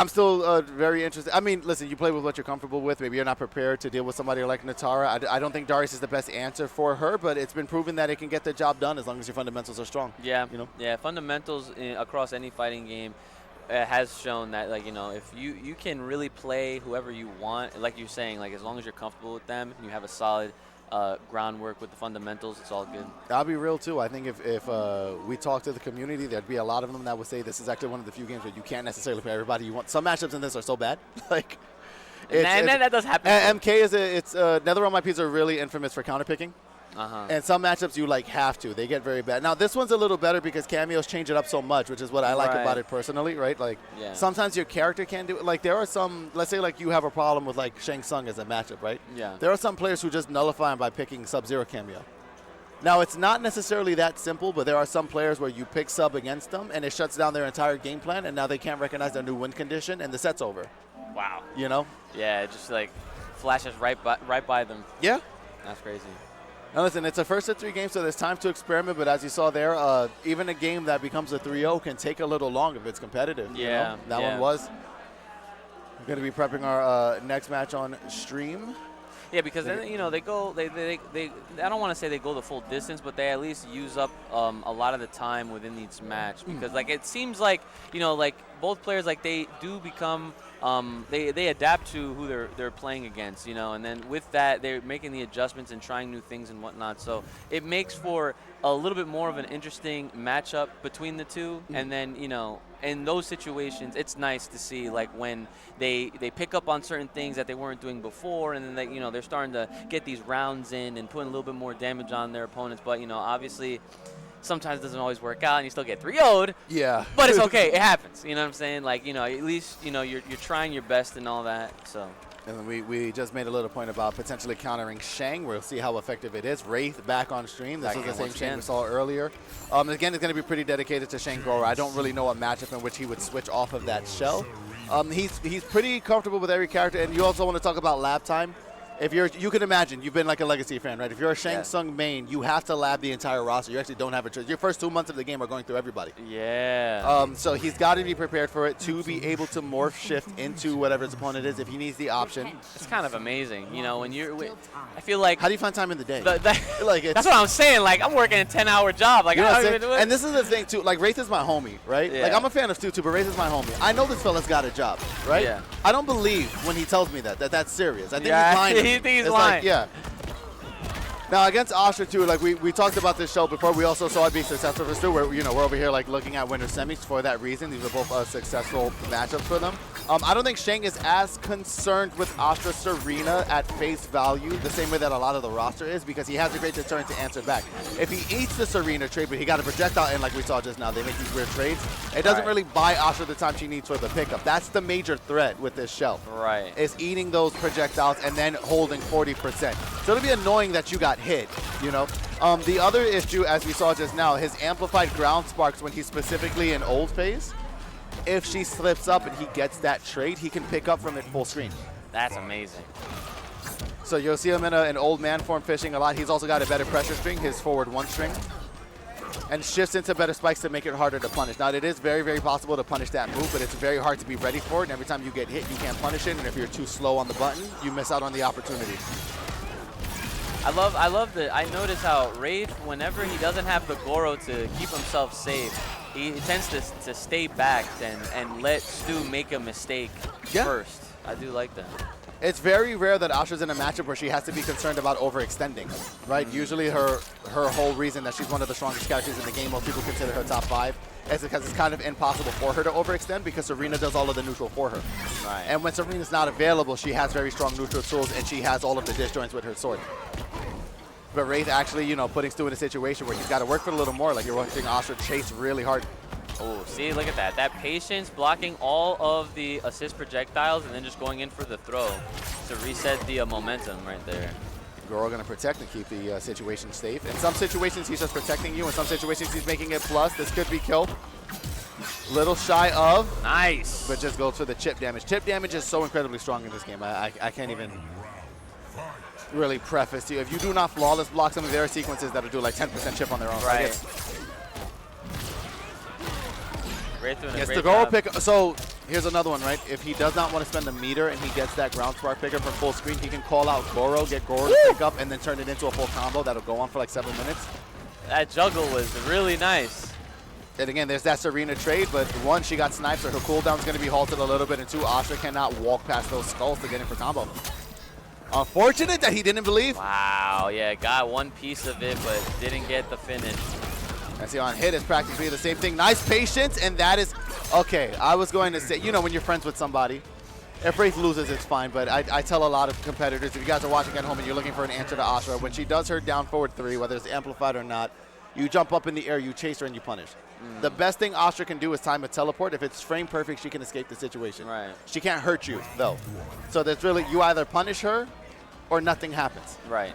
still very interested. I mean, listen, you play with what you're comfortable with. Maybe you're not prepared to deal with somebody like Natara. I don't think Darius is the best answer for her, but it's been proven that it can get the job done as long as your fundamentals are strong. Yeah, you know? Yeah, fundamentals across any fighting game has shown that, like, you know, if you can really play whoever you want, like you're saying, like, as long as you're comfortable with them and you have a solid groundwork with the fundamentals, it's all good. I'll be real too. I think if we talk to the community, there'd be a lot of them that would say this is actually one of the few games where you can't necessarily play everybody you want. Some matchups in this are so bad, like. That does happen. MK is NetherRealm IPs are really infamous for counterpicking. And some matchups you like have to. They get very bad. Now this one's a little better because cameos change it up so much, which is what I like about it personally, right? Like sometimes your character can do it. Like there are some, let's say like you have a problem with like Shang Tsung as a matchup, right? Yeah. There are some players who just nullify him by picking Sub-Zero cameo. Now it's not necessarily that simple, but there are some players where you pick Sub against them and it shuts down their entire game plan, and now they can't recognize their new win condition and the set's over. Wow. You know? Yeah, it just like flashes right by them. Yeah. That's crazy. Now listen, it's a first of 3 games, so there's time to experiment, but as you saw there, even a game that becomes a 3-0 can take a little long if it's competitive. Yeah. You know? That one was. We're going to be prepping our next match on stream. Yeah, because then, you know, they go, they I don't want to say they go the full distance, but they at least use up a lot of the time within each match. Because, like, it seems like, you know, like, both players, like, they do become, they adapt to who they're playing against, you know, and then with that, they're making the adjustments and trying new things and whatnot. So it makes for a little bit more of an interesting matchup between the two. And then, you know, in those situations, it's nice to see, like, when they pick up on certain things that they weren't doing before, and then they, you know, they're starting to get these rounds in and putting a little bit more damage on their opponents. But, you know, obviously sometimes it doesn't always work out and you still get 3-0'd. Yeah. But it's okay. It happens. You know what I'm saying? Like, you know, at least, you know, you're trying your best and all that. So. And we just made a little point about potentially countering Shang. We'll see how effective it is. Wraith back on stream. This is the same Shang we saw earlier. Again, it's going to be pretty dedicated to Shang Gora. I don't really know a matchup in which he would switch off of that shell. He's pretty comfortable with every character. And you also want to talk about lap time. if you can imagine, you've been like a Legacy fan, right? If you're a Shang Tsung main, you have to lab the entire roster. You actually don't have a choice. Your first 2 months of the game are going through everybody. Yeah. So he's got to be prepared for it to be able to morph shift into whatever his opponent is if he needs the option. It's kind of amazing, you know, when I feel like. How do you find time in the day? Like that's what I'm saying. Like, I'm working a 10-hour job. Like, you know I don't even do it. And this is the thing, too. Like, Wraith is my homie, right? Yeah. Like, I'm a fan of Stu, too, but Wraith is my homie. I know this fella's got a job, right? Yeah. I don't believe when he tells me that's serious. I think Yeah, he's lying. he thinks he's lying. Like, yeah. Now, against Astra, too, like, we talked about this show before. We also saw it be successful for Stu. We're over here, like, looking at winter semis for that reason. These are both successful matchups for them. I don't think Shang is as concerned with Astra Serena at face value the same way that a lot of the roster is, because he has a great deterrent to answer back. If he eats the Serena trade, but he got a projectile in, like we saw just now, they make these weird trades, it doesn't really buy Astra the time she needs for the pickup. That's the major threat with this shelf. Right. Is eating those projectiles and then holding 40%. So it'll be annoying that you got hit, you know? The other issue, as we saw just now, his amplified ground sparks when he's specifically in old phase. If she slips up and he gets that trade, he can pick up from it full screen. That's amazing. So you'll see him in an old man form fishing a lot. He's also got a better pressure string, his forward 1 string. And shifts into better spikes to make it harder to punish. Now, it is very, very possible to punish that move, but it's very hard to be ready for it. And every time you get hit, you can't punish it. And if you're too slow on the button, you miss out on the opportunity. I love that. I notice how Wraith, whenever he doesn't have the Goro to keep himself safe, he tends to stay back and let Stu make a mistake first. I do like that. It's very rare that Astra's in a matchup where she has to be concerned about overextending, right? Usually her whole reason that she's one of the strongest characters in the game, most people consider her top 5, is because it's kind of impossible for her to overextend because Serena does all of the neutral for her. Right. And when Serena's not available, she has very strong neutral tools and she has all of the disjoints with her sword. But Wraith actually, you know, putting Stu in a situation where he's got to work for a little more, like you're watching Astra chase really hard. Oh, see, look at that. That patience, blocking all of the assist projectiles and then just going in for the throw to reset the momentum right there. Goro going to protect and keep the situation safe. In some situations, he's just protecting you. In some situations, he's making it plus. This could be killed. Little shy of. Nice. But just goes for the chip damage. Chip damage is so incredibly strong in this game. I can't even really preface to you. If you do not flawless block some of their sequences that'll do like 10% chip on their own. Right. Yes, the Goro pick. So here's another one, right? If he does not want to spend a meter and he gets that ground spark picker for full screen, he can call out Goro, get Goro to pick up, and then turn it into a full combo that'll go on for like 7 minutes. That juggle was really nice. And again, there's that Serena trade, but 1, she got sniped, so her cooldown's going to be halted a little bit, and 2, Astra cannot walk past those skulls to get in for combo. Unfortunate that he didn't believe. Wow, yeah, got one piece of it, but didn't get the finish. I see on hit is practically the same thing. Nice patience, and that is, okay, I was going to say, you know when you're friends with somebody, if Wraith loses, it's fine, but I tell a lot of competitors, if you guys are watching at home and you're looking for an answer to Astra, when she does her down forward 3, whether it's amplified or not, you jump up in the air, you chase her, and you punish. The best thing Astra can do is time a teleport. If it's frame perfect, she can escape the situation. Right. She can't hurt you, though. So there's really, you either punish her or nothing happens. Right.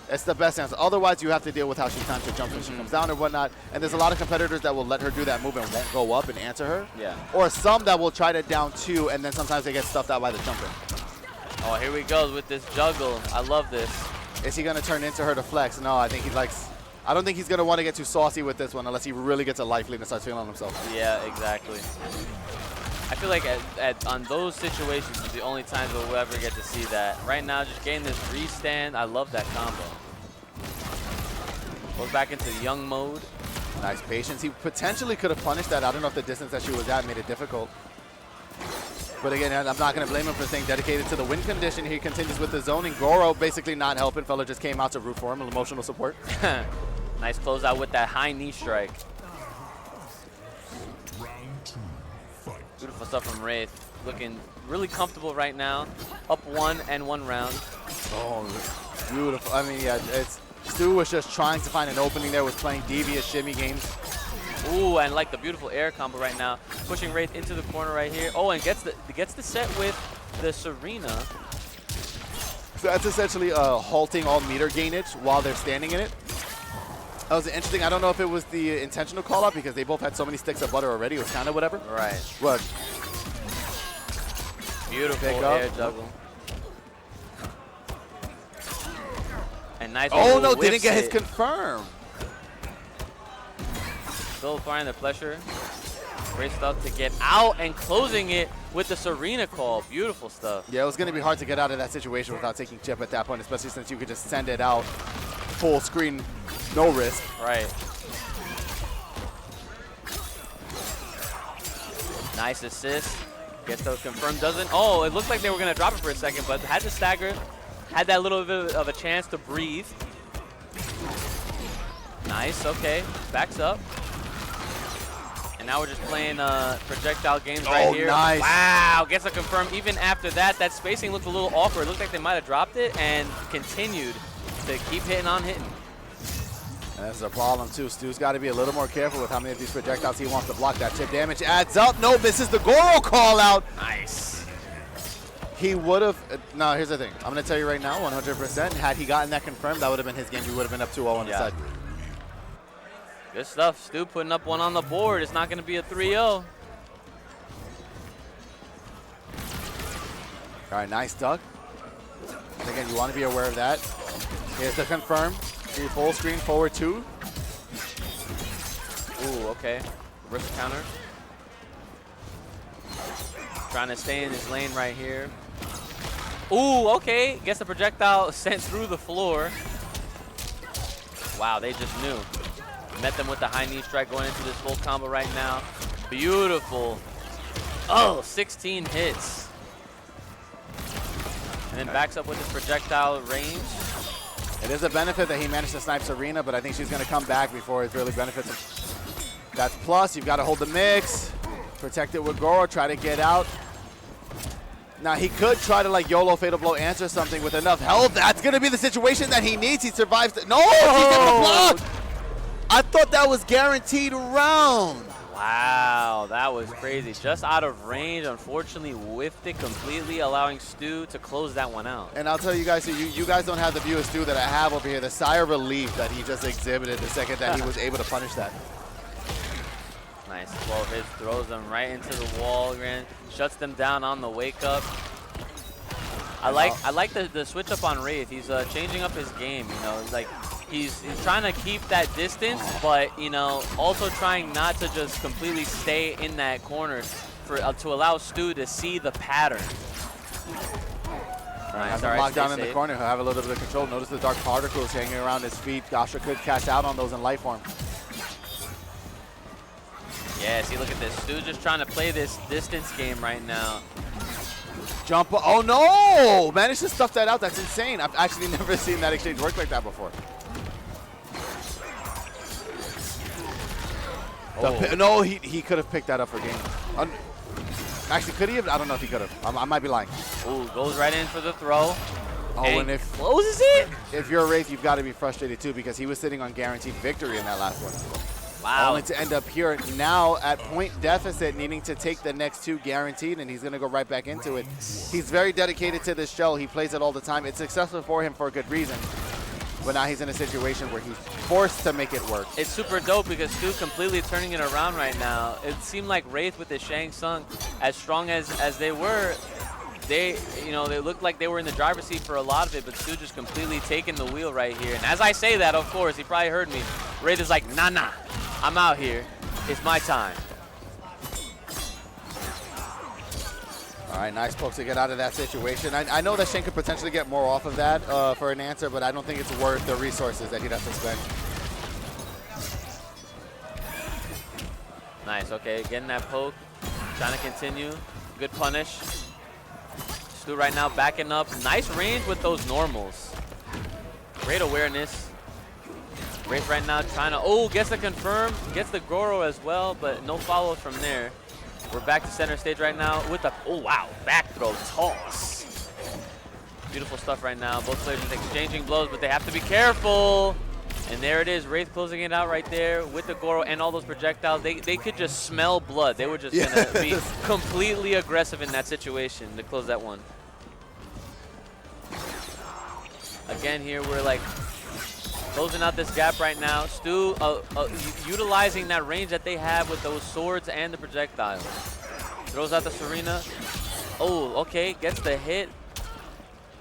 It's the best answer. Otherwise, you have to deal with how she times her jumps when she comes down or whatnot. And there's a lot of competitors that will let her do that move and won't go up and answer her. Yeah. Or some that will try to down 2, and then sometimes they get stuffed out by the jumper. Oh, here we go with this juggle. I love this. Is he going to turn into her to flex? No, I think he likes... I don't think he's going to want to get too saucy with this one unless he really gets a life lead and starts feeling himself. Yeah, exactly. I feel like on those situations is the only times we'll ever get to see that. Right now, just getting this restand, I love that combo. Goes back into young mode. Nice patience. He potentially could have punished that. I don't know if the distance that she was at made it difficult. But again, I'm not going to blame him for staying dedicated to the win condition. He continues with the zoning. Goro basically not helping. Fella just came out to root for him, emotional support. Nice closeout with that high knee strike. Beautiful stuff from Wraith. Looking really comfortable right now. Up 1 and 1 round. Oh, beautiful. I mean, yeah, Stu was just trying to find an opening there, was playing devious shimmy games. Ooh, and like the beautiful air combo right now. Pushing Wraith into the corner right here. Oh, and gets the set with the Serena. So that's essentially halting all meter gainage while they're standing in it. That was interesting. I don't know if it was the intentional call-out because they both had so many sticks of butter already. It was kind of whatever. Right. But beautiful air juggle. nice. Oh, no, whips didn't get his it. confirm. Still applying the pressure. Great stuff to get out and closing it with the Serena call. Beautiful stuff. Yeah, it was going to be hard to get out of that situation without taking chip at that point, especially since you could just send it out full screen, no risk. Right. Nice assist. Gets those confirmed. Doesn't. Oh, it looked like they were going to drop it for a second, but had to stagger. Had that little bit of a chance to breathe. Nice. Okay. Backs up. And now we're just playing projectile games right here. Nice. Wow. Gets a confirm. Even after that, that spacing looked a little awkward. It looked like they might have dropped it and continued to keep hitting on hitting. That's a problem, too. Stu's got to be a little more careful with how many of these projectiles he wants to block. That chip damage adds up. No, misses the Goro call out. Nice. He would have. No, here's the thing. I'm going to tell you right now, 100%. Had he gotten that confirmed, that would have been his game. He would have been up 2-0 on the side. Good stuff. Stu putting up one on the board. It's not going to be a 3-0. All right, nice duck. And again, you want to be aware of that. Here's the confirm. Full screen forward 2. Ooh, okay. Reverse counter. Trying to stay in his lane right here. Ooh, okay. Gets the projectile sent through the floor. Wow, they just knew. Met them with the high knee strike going into this full combo right now. Beautiful. Oh, 16 hits. And then backs up with his projectile range. It is a benefit that he managed to snipe Serena, but I think she's going to come back before it really benefits him. That's plus. You've got to hold the mix. Protect it with Goro. Try to get out. Now, he could try to, like, YOLO Fatal Blow answer something with enough health. That's going to be the situation that he needs. He survives. No! He's able to block! I thought that was guaranteed round. Wow, that was crazy. Just out of range, unfortunately whiffed it completely, allowing Stu to close that one out. And I'll tell you guys, you guys don't have the view of Stu that I have over here. The sigh of relief that he just exhibited the second that he was able to punish that. Nice, 12 hits, throws them right into the wall, shuts them down on the wake up. I like the switch up on Wraith. He's changing up his game, you know, like he's trying to keep that distance, but you know, also trying not to just completely stay in that corner for to allow Stu to see the pattern. Nice. Locked down in the corner. He'll have a little bit of control. Notice the dark particles hanging around his feet. Gasha could cash out on those in life form. Yeah, see, look at this. Stu just trying to play this distance game right now. Jump. Oh, no! Managed to stuff that out. That's insane. I've actually never seen that exchange work like that before. Oh. No, he could have picked that up for game. Actually, could he have? I don't know if he could have. I might be lying. Ooh, goes right in for the throw. Oh, and if closes it? If you're a Wraith, you've got to be frustrated too, because he was sitting on guaranteed victory in that last one. Wow. Only to end up here now at point deficit, needing to take the next 2 guaranteed, and he's going to go right back into it. He's very dedicated to this show. He plays it all the time. It's successful for him for a good reason. But now he's in a situation where he's forced to make it work. It's super dope because Stu completely turning it around right now. It seemed like Wraith with the Shang Tsung, as strong as they were, they looked like they were in the driver's seat for a lot of it, but Stu just completely taking the wheel right here. And as I say that, of course, he probably heard me. Wraith is like, nah, I'm out here. It's my time. All right, nice pokes to get out of that situation. I know that Shane could potentially get more off of that for an answer, but I don't think it's worth the resources that he'd have to spend. Nice, okay, getting that poke, trying to continue. Good punish. Stu right now backing up. Nice range with those normals. Great awareness. Wraith right now trying to, gets the confirm, gets the Goro as well, but no follow from there. We're back to center stage right now with the, back throw toss. Beautiful stuff right now. Both players just exchanging blows, but they have to be careful. And there it is, Wraith closing it out right there with the Goro and all those projectiles. They could just smell blood. They were just going to be completely aggressive in that situation to close that one. Again here, we're like closing out this gap right now. Stu utilizing that range that they have with those swords and the projectiles. Throws out the Serena. Oh, okay, gets the hit.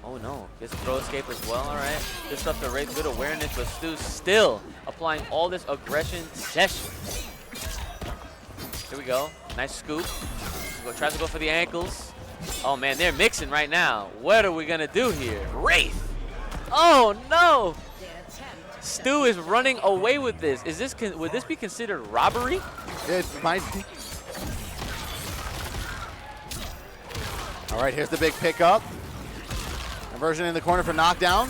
Oh no, gets a throw escape as well, all right. Good stuff to Wraith, good awareness, but Stu still applying all this aggression session. Here we go, nice scoop. Tries to go for the ankles. Oh man, they're mixing right now. What are we gonna do here? Wraith! Oh no! Stu is running away with this. Is this would this be considered robbery? It might be. All right, here's the big pickup. Conversion in the corner for knockdown.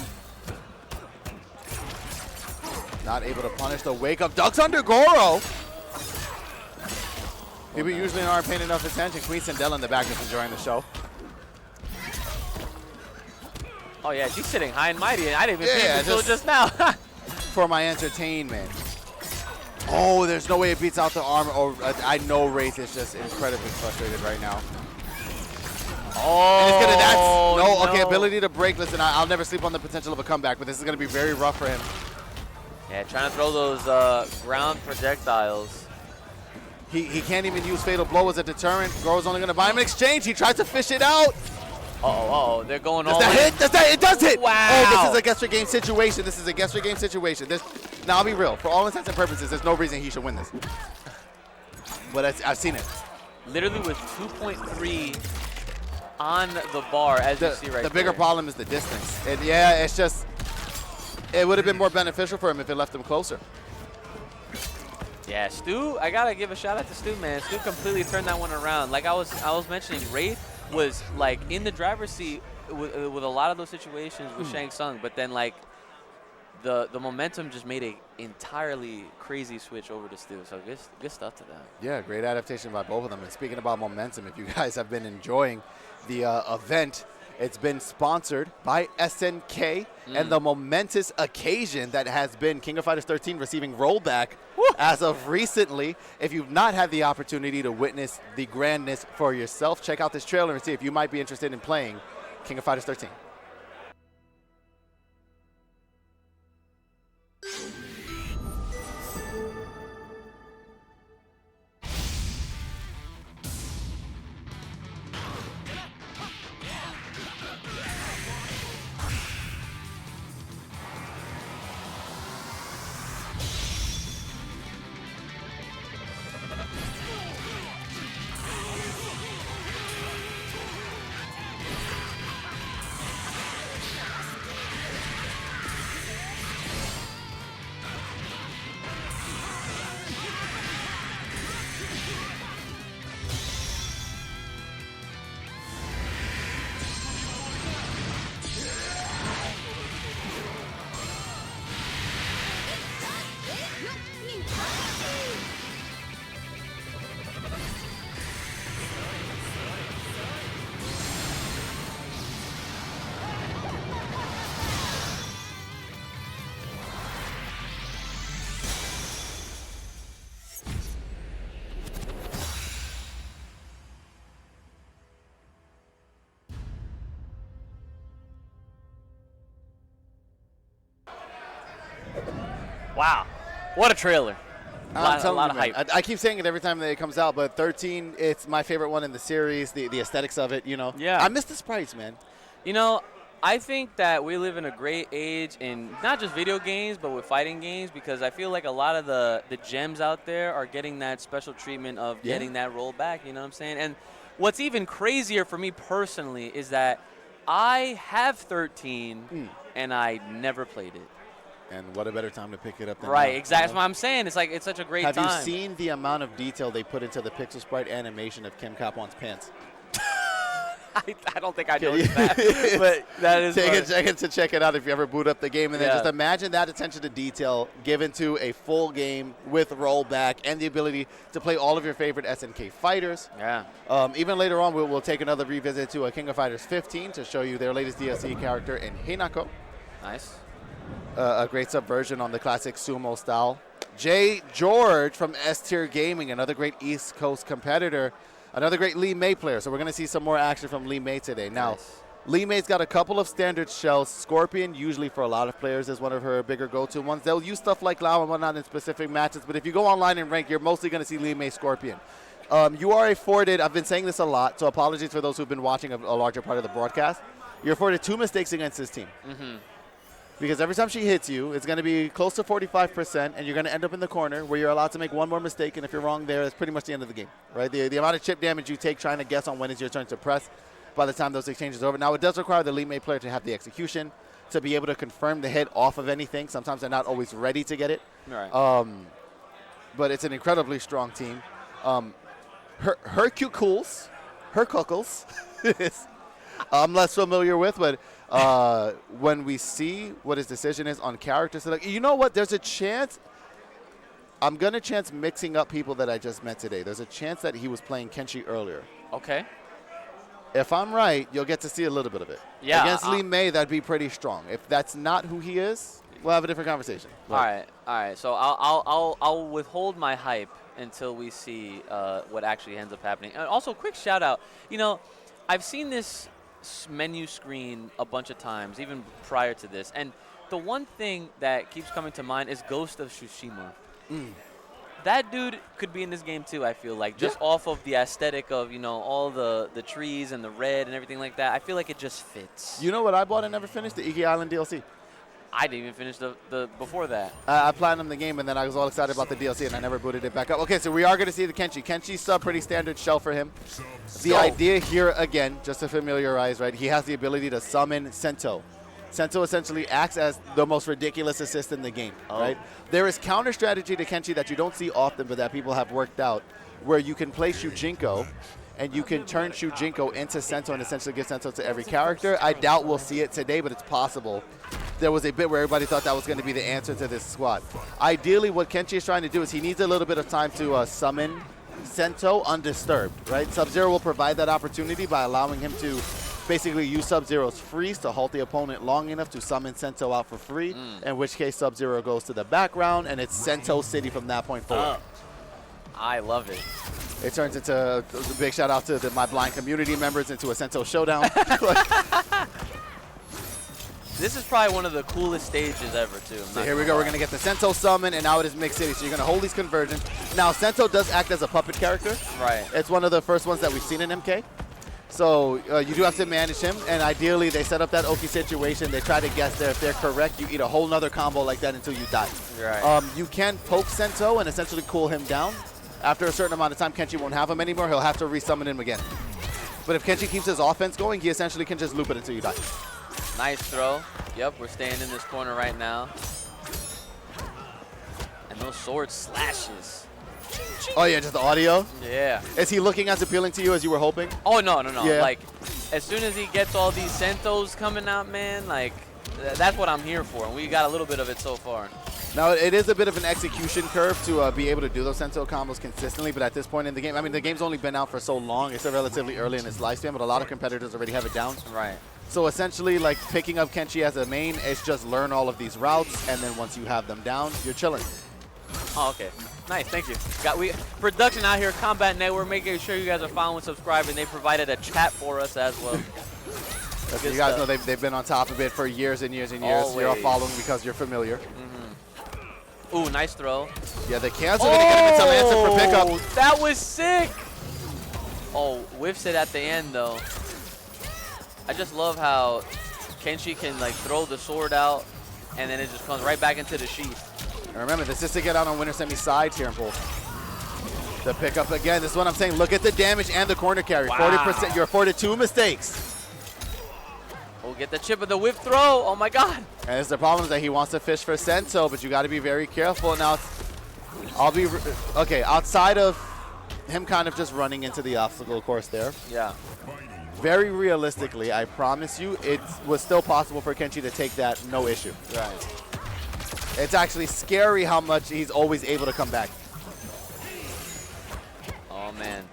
Not able to punish the wake up. Ducks under Goro. People usually aren't paying enough attention. Queen Sindel in the back is enjoying the show. Oh yeah, she's sitting high and mighty. I didn't even pay until just now. For my entertainment. Oh, there's no way it beats out the armor. Oh, I know Wraith is just incredibly frustrated right now. Oh, and it's gonna, okay, ability to break. Listen, I'll never sleep on the potential of a comeback, but this is going to be very rough for him. Yeah, trying to throw those ground projectiles. He can't even use Fatal Blow as a deterrent. Goro's only going to buy him in exchange. He tries to fish it out. Uh-oh, they're going all in. Does that hit? Does that? It does hit. Wow. Oh, this is a guess your game situation. This is a guess your game situation. Now, I'll be real. For all intents and purposes, there's no reason he should win this. But I've seen it. Literally with 2.3 on the bar, as you see right there. The bigger problem is the distance. And yeah, it's just, it would have been more beneficial for him if it left him closer. Yeah, Stu, I gotta give a shout out to Stu, man. Stu completely turned that one around. Like I was mentioning, Wraith was like in the driver's seat with a lot of those situations with Shang Tsung, but then like the momentum just made an entirely crazy switch over to Stu. So good stuff to them. Yeah, great adaptation by both of them. And speaking about momentum, if you guys have been enjoying the event, it's been sponsored by SNK and the momentous occasion that has been King of Fighters 13 receiving rollback as of recently. If you've not had the opportunity to witness the grandness for yourself, check out this trailer and see if you might be interested in playing King of Fighters 13. Wow, what a trailer. A lot of hype. I keep saying it every time that it comes out, but 13, it's my favorite one in the series, the aesthetics of it, you know. Yeah. I miss the sprites, man. You know, I think that we live in a great age in not just video games, but with fighting games, because I feel like a lot of the gems out there are getting that special treatment of getting that rollback, you know what I'm saying? And what's even crazier for me personally is that I have 13 and I never played it. And what a better time to pick it up than right, now, exactly. You know? That's what I'm saying. It's like it's such a great time. Have you seen the amount of detail they put into the pixel sprite animation of Kim Kapon's pants? I don't think I noticed that, but that is check it out if you ever boot up the game. And then just imagine that attention to detail given to a full game with rollback and the ability to play all of your favorite SNK fighters. Yeah. Even later on, we'll take another revisit to a King of Fighters 15 to show you their latest DLC character in Hinako. Nice. A great subversion on the classic sumo style. Jay George from S-Tier Gaming, another great East Coast competitor, another great Lee May player. So we're going to see some more action from Lee May today. Now, Lee May's got a couple of standard shells. Scorpion, usually for a lot of players, is one of her bigger go-to ones. They'll use stuff like Lao and whatnot in specific matches, but if you go online and rank, you're mostly going to see Lee May Scorpion. You are afforded, I've been saying this a lot, so apologies for those who've been watching a larger part of the broadcast. you're afforded 2 mistakes against this team. Mm-hmm. Because every time she hits you, it's going to be close to 45%, and you're going to end up in the corner where you're allowed to make one more mistake, and if you're wrong there, that's pretty much the end of the game, right? The amount of chip damage you take trying to guess on when it's your turn to press by the time those exchanges are over. Now, it does require the lead mate player to have the execution, to be able to confirm the hit off of anything. Sometimes they're not always ready to get it. Right. But it's an incredibly strong team. Herkuhlez, I'm less familiar with, but when we see what his decision is on character select, you know what? There's a chance. I'm going to chance mixing up people that I just met today. There's a chance that he was playing Kenshi earlier. Okay. If I'm right, you'll get to see a little bit of it. Yeah. Against Lee May, that'd be pretty strong. If that's not who he is, we'll have a different conversation. All right. So I'll withhold my hype until we see what actually ends up happening. And also, quick shout out. You know, I've seen this menu screen a bunch of times, even prior to this, and the one thing that keeps coming to mind is Ghost of Tsushima. That dude could be in this game too, I feel like, just off of the aesthetic of, you know, all the trees and the red and everything like that. I feel like it just fits. You know what I bought and never finished? The Iki Island DLC. I didn't even finish the before that. I platinumed the game, and then I was all excited about the DLC, and I never booted it back up. Okay, so we are going to see the Kenshi. Kenshi's sub, pretty standard shell for him. The idea here, again, just to familiarize, right, he has the ability to summon Sento. Sento essentially acts as the most ridiculous assist in the game, right? There is counter strategy to Kenshi that you don't see often, but that people have worked out, where you can play Shujinko, and you can turn Shujinko into Sento and essentially give Sento to every character. I doubt we'll see it today, but it's possible. There was a bit where everybody thought that was going to be the answer to this squad. Ideally, what Kenshi is trying to do is he needs a little bit of time to summon Sento undisturbed, right? Sub-Zero will provide that opportunity by allowing him to basically use Sub-Zero's freeze to halt the opponent long enough to summon Sento out for free, in which case Sub-Zero goes to the background, and it's Sento City from that point forward. I love it. It turns into a big shout out to my blind community members, into a Sento showdown. This is probably one of the coolest stages ever, too. So here we go. We're going to get the Sento summon, and now it is Mixed City. So you're going to hold these conversions. Now, Sento does act as a puppet character. Right. It's one of the first ones that we've seen in MK. So you do have to manage him, and ideally they set up that Oki situation. They try to guess there. If they're correct, you eat a whole nother combo like that until you die. Right. You can poke Sento and essentially cool him down. After a certain amount of time, Kenshi won't have him anymore. He'll have to resummon him again. But if Kenshi keeps his offense going, he essentially can just loop it until you die. Nice throw. Yep, we're staying in this corner right now. And those sword slashes. Oh, yeah, just the audio? Yeah. Is he looking as appealing to you as you were hoping? Oh, no. Yeah. Like, as soon as he gets all these Sentos coming out, man, like, that's what I'm here for. And we got a little bit of it so far. Now, it is a bit of an execution curve to be able to do those Sento combos consistently, but at this point in the game, I mean, the game's only been out for so long. It's still relatively early in its lifespan, but a lot of competitors already have it down. Right. So essentially, like, picking up Kenshi as a main is just learn all of these routes, and then once you have them down, you're chilling. Oh, okay. Nice, thank you. Production out here, Kombat Network, making sure you guys are following, subscribing. They provided a chat for us as well. You guys know they've been on top of it for years and years and years. Always. You're all following because you're familiar. Ooh, nice throw. Yeah, the cans are going to get him some answer for pickup. That was sick. Oh, whiffs it at the end, though. I just love how Kenshi can, like, throw the sword out, and then it just comes right back into the sheath. And remember, this is to get out on winner semi sides here in Pulse. The pickup again. This is what I'm saying. Look at the damage and the corner carry. Wow. 40%. You're afforded 2 mistakes. We'll get the chip of the whip throw. Oh, my God. And it's the problem is that he wants to fish for Sento, but you got to be very careful. Now, okay, outside of him kind of just running into the obstacle course there. Yeah. Very realistically, I promise you, it was still possible for Kenshi to take that no issue. Right. It's actually scary how much he's always able to come back. Oh, man.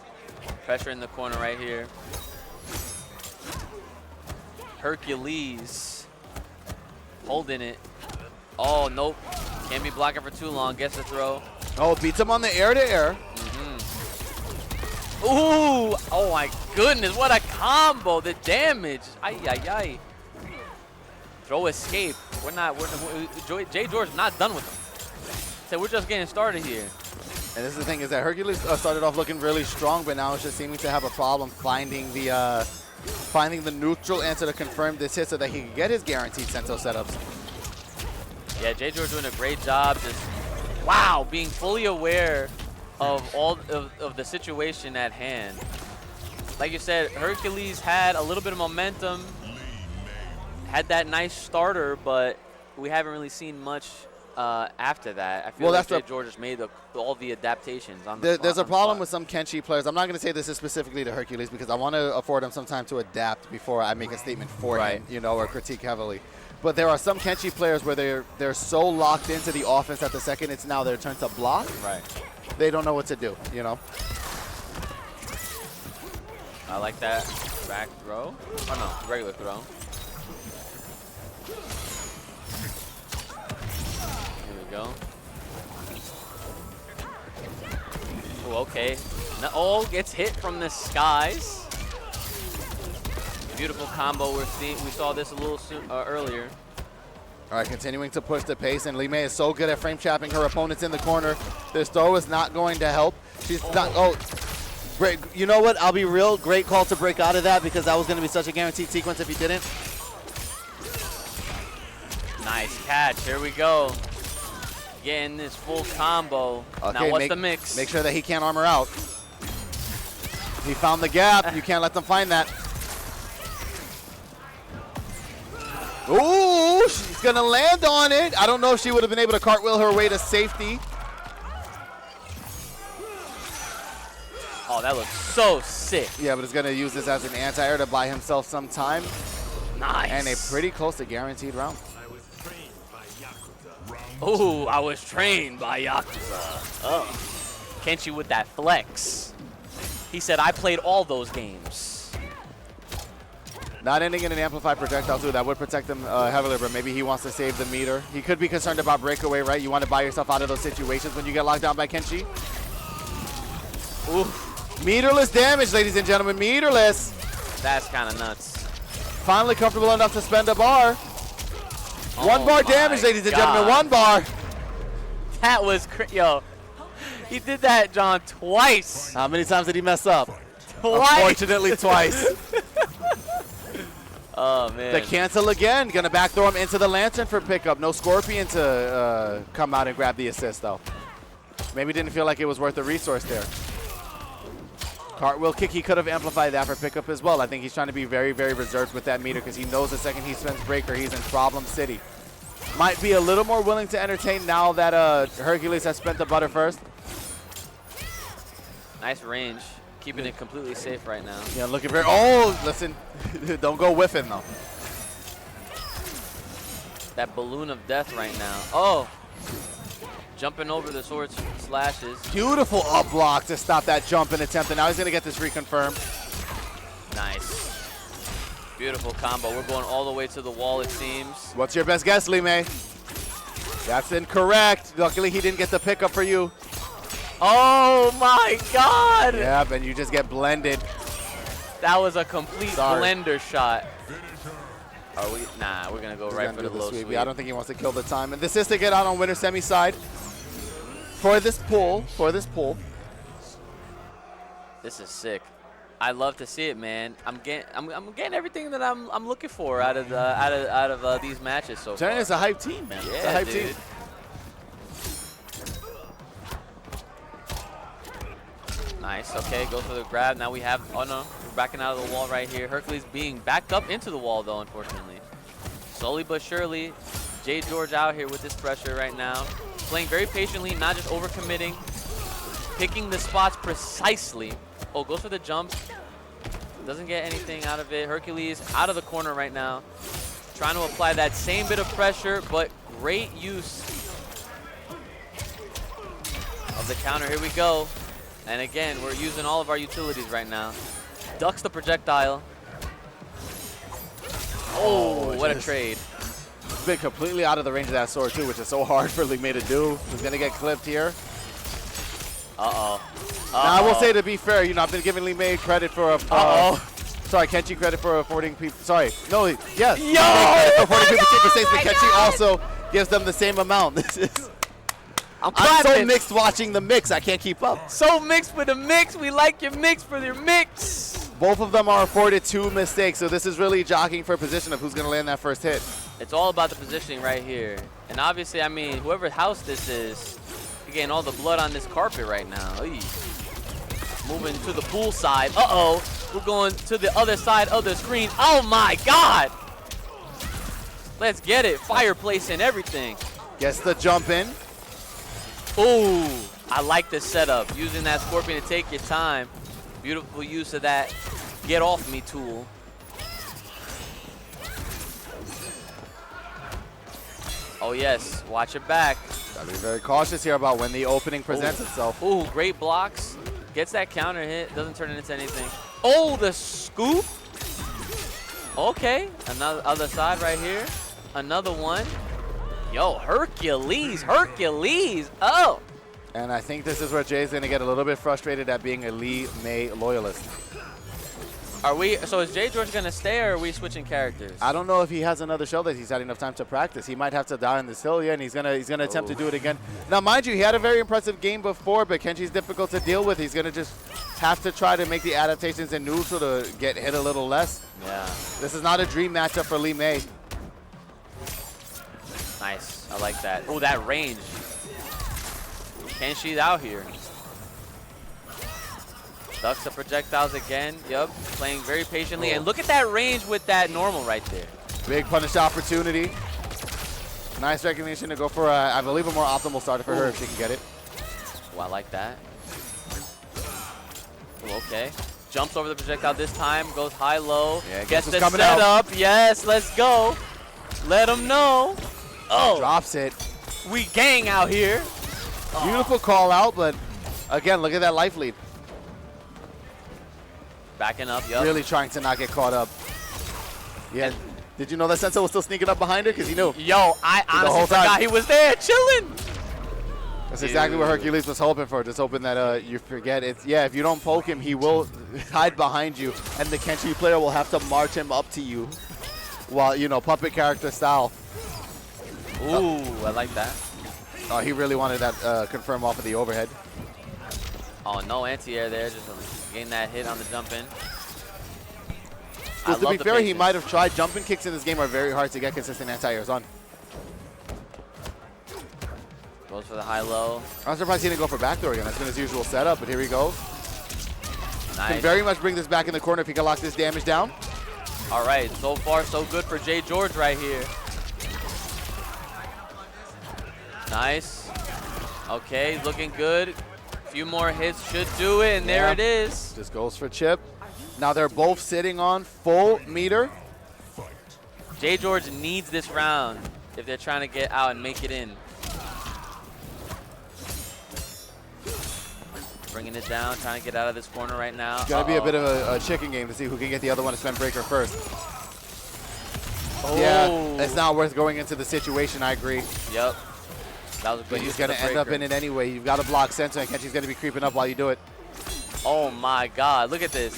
Pressure in the corner right here. Herkuhlez holding it. Oh, nope. Can't be blocking for too long. Gets the throw. Oh, beats him on the air-to-air. Ooh! Oh my goodness, what a combo! The damage! Ay, ay, ay. Throw escape. Jay George's not done with him. So we're just getting started here. And this is the thing, is that Herkuhlez started off looking really strong, but now it's just seeming to have a problem finding the finding the neutral answer to confirm this hit so that he can get his guaranteed Sento setups. Yeah, J. George doing a great job. Just, wow, being fully aware of all of the situation at hand. Like you said, Herkuhlez had a little bit of momentum, had that nice starter, but we haven't really seen much after that. I feel like J. George has made all the adaptations on the There's a problem with some Kenshi players. I'm not going to say this is specifically to Herkuhlez because I want to afford him some time to adapt before I make a statement for him, you know, or critique heavily. But there are some Kenshi players where they're so locked into the offense that the second it's now their turn to block, they don't know what to do, you know? I like that back throw. Oh no, regular throw. Here we go. Oh, okay. No, oh, gets hit from the skies. Beautiful combo we're seeing. We saw this a little earlier. All right, continuing to push the pace, and Li Mei is so good at frame trapping her opponents in the corner. This throw is not going to help. She's not. Oh, great. You know what? I'll be real. Great call to break out of that because that was going to be such a guaranteed sequence if he didn't. Nice catch. Here we go. Getting this full combo. Okay, now what's the mix? Make sure that he can't armor out. He found the gap. You can't let them find that. Ooh, she's going to land on it. I don't know if she would have been able to cartwheel her way to safety. Oh, that looks so sick. Yeah, but it's going to use this as an anti-air to buy himself some time. Nice. And a pretty close to guaranteed round. Ooh, I was trained by Yakuza. Oh. Kenshi with that flex. He said, I played all those games. Not ending in an amplified projectile too. That would protect him heavily, but maybe he wants to save the meter. He could be concerned about breakaway, right? You want to buy yourself out of those situations when you get locked down by Kenshi. Ooh. Meterless damage, ladies and gentlemen. Meterless. That's kind of nuts. Finally comfortable enough to spend a bar. Oh, 1 bar damage, ladies and gentlemen. 1 bar. That was yo. He did that, John, twice. How many times did he mess up? Twice. Unfortunately, twice. Oh, man. The cancel again. Going to back throw him into the lantern for pickup. No Scorpion to come out and grab the assist, though. Maybe didn't feel like it was worth the resource there. Cartwheel kick, he could have amplified that for pickup as well. I think he's trying to be very, very reserved with that meter because he knows the second he spends breaker, he's in problem city. Might be a little more willing to entertain now that Herkuhlez has spent the butter first. Nice range. Keeping it completely safe right now. Yeah, looking very. Oh, listen. Don't go whiffing, though. That balloon of death right now. Oh. Jumping over the sword slashes. Beautiful up block to stop that jump and attempt. And now he's going to get this reconfirmed. Nice. Beautiful combo. We're going all the way to the wall, it seems. What's your best guess, Li Mei? That's incorrect. Luckily, he didn't get the pickup for you. Oh, my God. Yeah, and you just get blended. That was a complete blender shot. Are we? Nah, we're going to go right for the low sweep. Yeah, I don't think he wants to kill the time. And this is to get out on winner semi side. For this pool, This is sick. I love to see it, man. I'm getting everything that I'm looking for out of these matches so far. It's a hype team, man. Yeah, it's a hype team. Nice. Okay, go for the grab. Now we have. Oh no, we're backing out of the wall right here. Herkuhlez being backed up into the wall though, unfortunately. Slowly but surely, J. George out here with this pressure right now. Playing very patiently, not just overcommitting. Picking the spots precisely. Oh, goes for the jump. Doesn't get anything out of it. Herkuhlez out of the corner right now. Trying to apply that same bit of pressure, but great use of the counter. Here we go. And again, we're using all of our utilities right now. Ducks the projectile. Oh, what a trade. He's been completely out of the range of that sword too, which is so hard for Li Mei to do. He's going to get clipped here. Uh-oh. Now, I will say, to be fair, you know, I've been giving Li Mei credit for sorry, Kenshi credit for affording people. Sorry. No, yes. Yo! Affording people super safe, but Kenshi also gives them the same amount. This is. I'm so mixed watching the mix. I can't keep up. So mixed with the mix. We like your mix for your mix. Both of them are afforded 2 mistakes, so this is really jockeying for position of who's going to land that first hit. It's all about the positioning right here. And obviously, I mean, whoever house this is, you're getting all the blood on this carpet right now. Oy. Moving to the pool side. Uh-oh. We're going to the other side of the screen. Oh, my God. Let's get it. Fireplace and everything. Gets the jump in. Ooh, I like this setup. Using that Scorpion to take your time. Beautiful use of that get off me tool. Oh yes, watch your back. Gotta be very cautious here about when the opening presents itself. Ooh, great blocks. Gets that counter hit, doesn't turn it into anything. Oh, the scoop. Okay, another other side right here. Another one. Yo, Herkuhlez, Herkuhlez. Oh. And I think this is where Jay's going to get a little bit frustrated at being a Lee May loyalist. Are we, so is Jay George going to stay, or are we switching characters? I don't know if he has another shell that he's had enough time to practice. He might have to die on this hill, yeah, and he's gonna attempt to do it again. Now, mind you, he had a very impressive game before, but Kenshi's difficult to deal with. He's going to just have to try to make the adaptations in neutral to get hit a little less. Yeah. This is not a dream matchup for Lee May. Nice, I like that. Oh, that range. Kenshi's out here. Ducks the projectiles again. Yup, playing very patiently. And look at that range with that normal right there. Big punish opportunity. Nice recognition to go for, I believe, a more optimal starter for her if she can get it. Oh, I like that. Ooh, okay. Jumps over the projectile this time. Goes high-low. Yeah, gets the coming setup. Yes, let's go. Let him know. Oh. Drops it. We gang out here. Beautiful call out, but again, look at that life lead. Backing up, yup. Really trying to not get caught up. Yeah. Did you know that Senso was still sneaking up behind her? Because he knew. Yo, I honestly forgot he was there chilling. That's exactly what Herkuhlez was hoping for. Just hoping that you forget. It's, yeah, if you don't poke him, he will hide behind you. And the Kenshi player will have to march him up to you while, you know, puppet character style. Ooh, I like that. Oh, he really wanted that confirm off of the overhead. Oh, no anti-air there. Just getting that hit on the jump in. To be fair, he might have tried. Jumping kicks in this game are very hard to get consistent anti-airs on. Goes for the high-low. I'm surprised he didn't go for backdoor again. That's been his usual setup, but here he goes. Nice. Can very much bring this back in the corner if he can lock this damage down. All right, so far so good for Jay George right here. Nice. Okay, looking good. A few more hits should do it, and there it is. Just goes for chip. Now they're both sitting on full meter. Jay George needs this round if they're trying to get out and make it in. Bringing it down, trying to get out of this corner right now. It's going to be a bit of a chicken game to see who can get the other one to spend breaker first. Oh. Yeah, it's not worth going into the situation, I agree. Yep. That was a good But use he's going to end up in it anyway. You've got to block Senso, and Kenshi's going to be creeping up while you do it. Oh my God, look at this.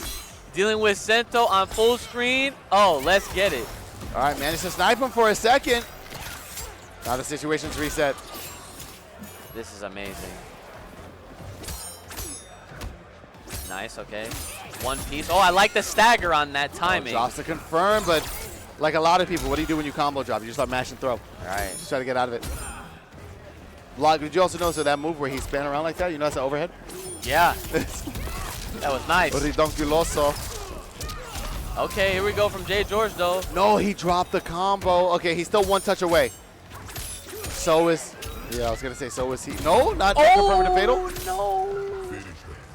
Dealing with Sento on full screen. Oh, let's get it. All right, managed to snipe him for a second. Now the situation's reset. This is amazing. Nice, okay. One piece. Oh, I like the stagger on that timing. Drops to confirm, but like a lot of people, what do you do when you combo drop? You just start mash and throw. All right. Just try to get out of it. Block, did you also notice that move where he span around like that? You know that's an overhead? Yeah. That was nice. Ridonculoso. Okay, here we go from Jay George, though. No, he dropped the combo. Okay, he's still one touch away. So is, yeah, I was gonna say so is he. No, not confirmative fatal. No.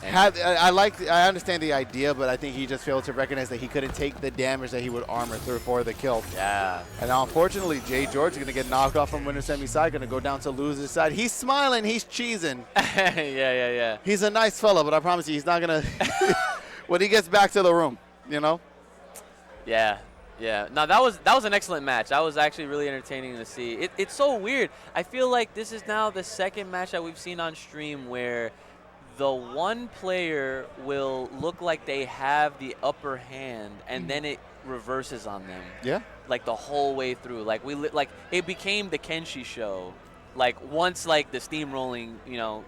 I understand the idea, but I think he just failed to recognize that he couldn't take the damage that he would armor through for the kill. Yeah. And now, unfortunately, Jay George is going to get knocked off from winner semi side, going to go down to loser's side. He's smiling, he's cheesing. Yeah. He's a nice fella, but I promise you, he's not going to, when he gets back to the room, you know? Yeah. No, that was an excellent match. That was actually really entertaining to see. It's so weird. I feel like this is now the second match that we've seen on stream where the one player will look like they have the upper hand, and then it reverses on them. Yeah. Like the whole way through. Like it became the Kenshi show. Like once like the steamrolling, you know,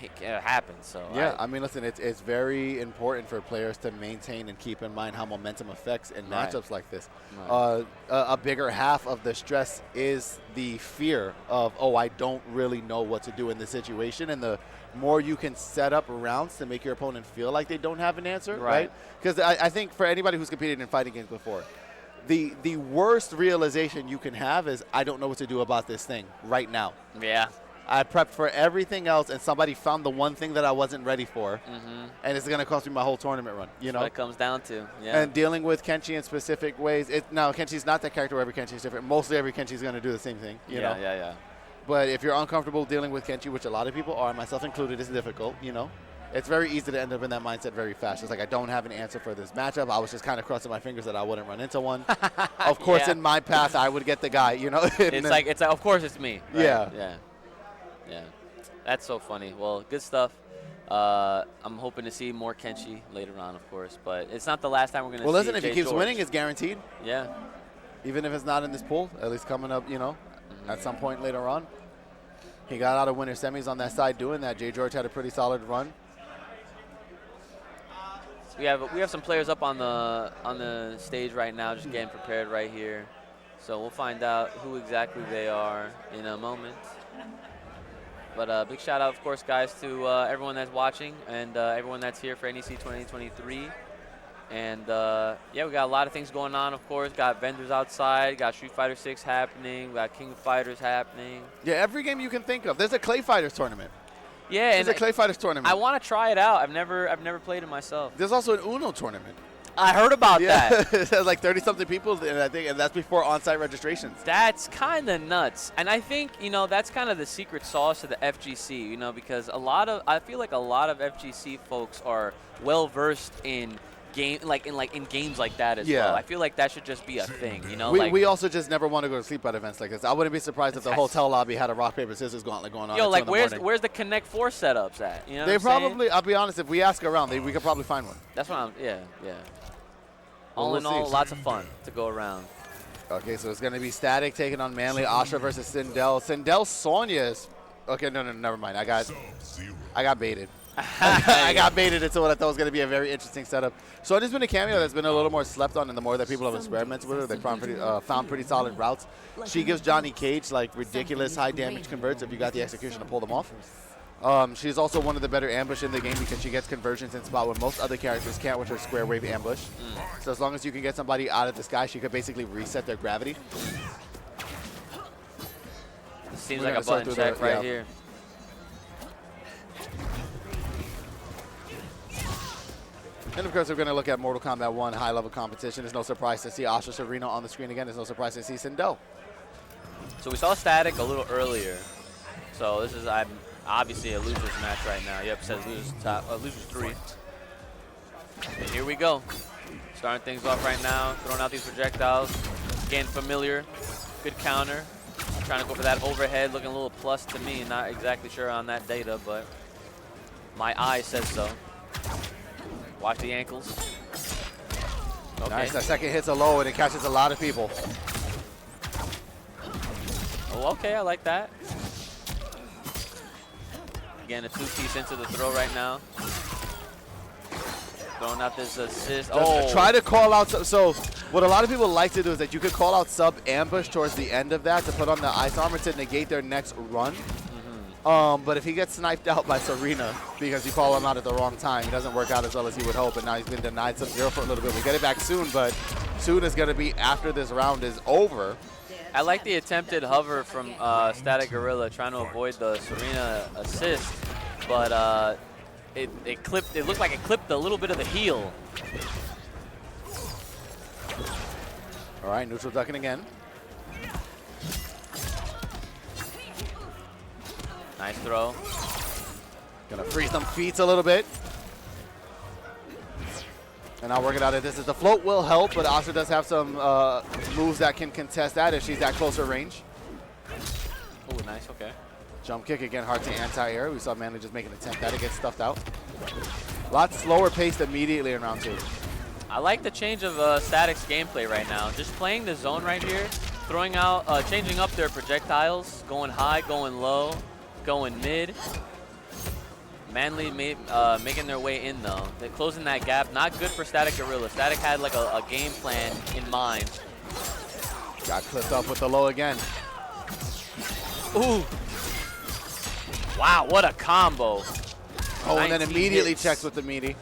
it happens. So yeah, I mean, listen, it's very important for players to maintain and keep in mind how momentum affects in matchups like this. Right. A bigger half of the stress is the fear of, oh, I don't really know what to do in this situation, and the more you can set up rounds to make your opponent feel like they don't have an answer, right? Because I think for anybody who's competed in fighting games before, the worst realization you can have is, I don't know what to do about this thing right now. Yeah. I prepped for everything else, and somebody found the one thing that I wasn't ready for, and it's going to cost me my whole tournament run. You know, that's what it comes down to. Yeah. And dealing with Kenshi in specific ways. Now, Kenshi's not that character where every Kenshi is different. Mostly every Kenshi is going to do the same thing. You know? Yeah. But if you're uncomfortable dealing with Kenshi, which a lot of people are, myself included, it's difficult. You know, it's very easy to end up in that mindset very fast. It's like, I don't have an answer for this matchup. I was just kind of crossing my fingers that I wouldn't run into one. Of course, in my path, I would get the guy. You know, it's like of course it's me. Right? Yeah. That's so funny. Well, good stuff. I'm hoping to see more Kenshi later on, of course, but it's not the last time we're going to see. Well, listen, if Jay he keeps George. winning, it's guaranteed. Yeah. Even if it's not in this pool, at least coming up, you know, at some point later on. He got out of winter semis on that side doing that. Jay George had a pretty solid run. We have some players up on the stage right now, just getting prepared right here. So we'll find out who exactly they are in a moment. But big shout out, of course, guys, to everyone that's watching and everyone that's here for NEC 2023. And yeah, we got a lot of things going on, of course. Got vendors outside, got Street Fighter 6 happening, got King of Fighters happening. Yeah, every game you can think of. There's a Clay Fighters tournament. Yeah, there's a Clay Fighters tournament. I want to try it out. I've never played it myself. There's also an Uno tournament. I heard about that. There's like 30-something people, and that's before on-site registrations. That's kind of nuts. And I think, you know, that's kind of the secret sauce to the FGC, you know, because I feel like a lot of FGC folks are well-versed in games like that as well. I feel like that should just be a thing, you know. We also just never want to go to sleep at events like this. I wouldn't be surprised if the hotel lobby had a rock paper scissors gauntlet going on. Yo, like where's the Connect 4 setups at? You know, they probably. I'll be honest. If we ask around, we could probably find one. That's what I'm. Yeah. All in all, lots of fun to go around. Okay, so it's going to be Static taking on Manly. Asha versus Sindel. Sindel Sonya is... Okay, no, never mind. I got baited. I got baited into what I thought was going to be a very interesting setup. So it's been a cameo that's been a little more slept on, and the more that people have experimented with her, they found pretty solid routes. She gives Johnny Cage like ridiculous high damage converts if you got the execution to pull them off. She's also one of the better ambush in the game because she gets conversions in spot where most other characters can't with her square wave ambush. So as long as you can get somebody out of the sky, she could basically reset their gravity. This seems like a button check right here. And of course, we're going to look at Mortal Kombat 1 high-level competition. It's no surprise to see Asha Serena on the screen again. It's no surprise to see Sindel. So we saw Static a little earlier. So this is obviously a loser's match right now. Yep, says losers 3. And here we go. Starting things off right now, throwing out these projectiles, getting familiar. Good counter. Trying to go for that overhead, looking a little plus to me. Not exactly sure on that data, but my eye says so. Watch the ankles. Okay. Nice, that second hit's a low and it catches a lot of people. Oh, okay, I like that. Again, a 2-piece into the throw right now. Throwing out this assist. Oh, try to call out. So what a lot of people like to do is that you could call out sub ambush towards the end of that to put on the ice armor to negate their next run. But if he gets sniped out by Serena because you call him out at the wrong time, it doesn't work out as well as he would hope, and now he's been denied Sub-Zero for a little bit. We'll get it back soon, but soon is going to be after this round is over. I like the attempted hover from StaticGorilla trying to avoid the Serena assist, but it looked like it clipped a little bit of the heel. All right, neutral ducking again. Nice throw. Gonna freeze them feet a little bit. And I'll work it out. This is the float will help, but Asha does have some moves that can contest that if she's at closer range. Oh, nice, okay. Jump kick again, hard to anti-air. We saw Manly just make an attempt at it, get stuffed out. A lot slower paced immediately in round 2. I like the change of Static's gameplay right now. Just playing the zone right here, throwing out, changing up their projectiles, going high, going low, going mid. Manly making their way in, though. They're closing that gap. Not good for StaticGorilla. Static had like a game plan in mind. Got clipped up with the low again. Ooh. Wow, what a combo. Oh, and then 19 immediately hits. checks with the meaty.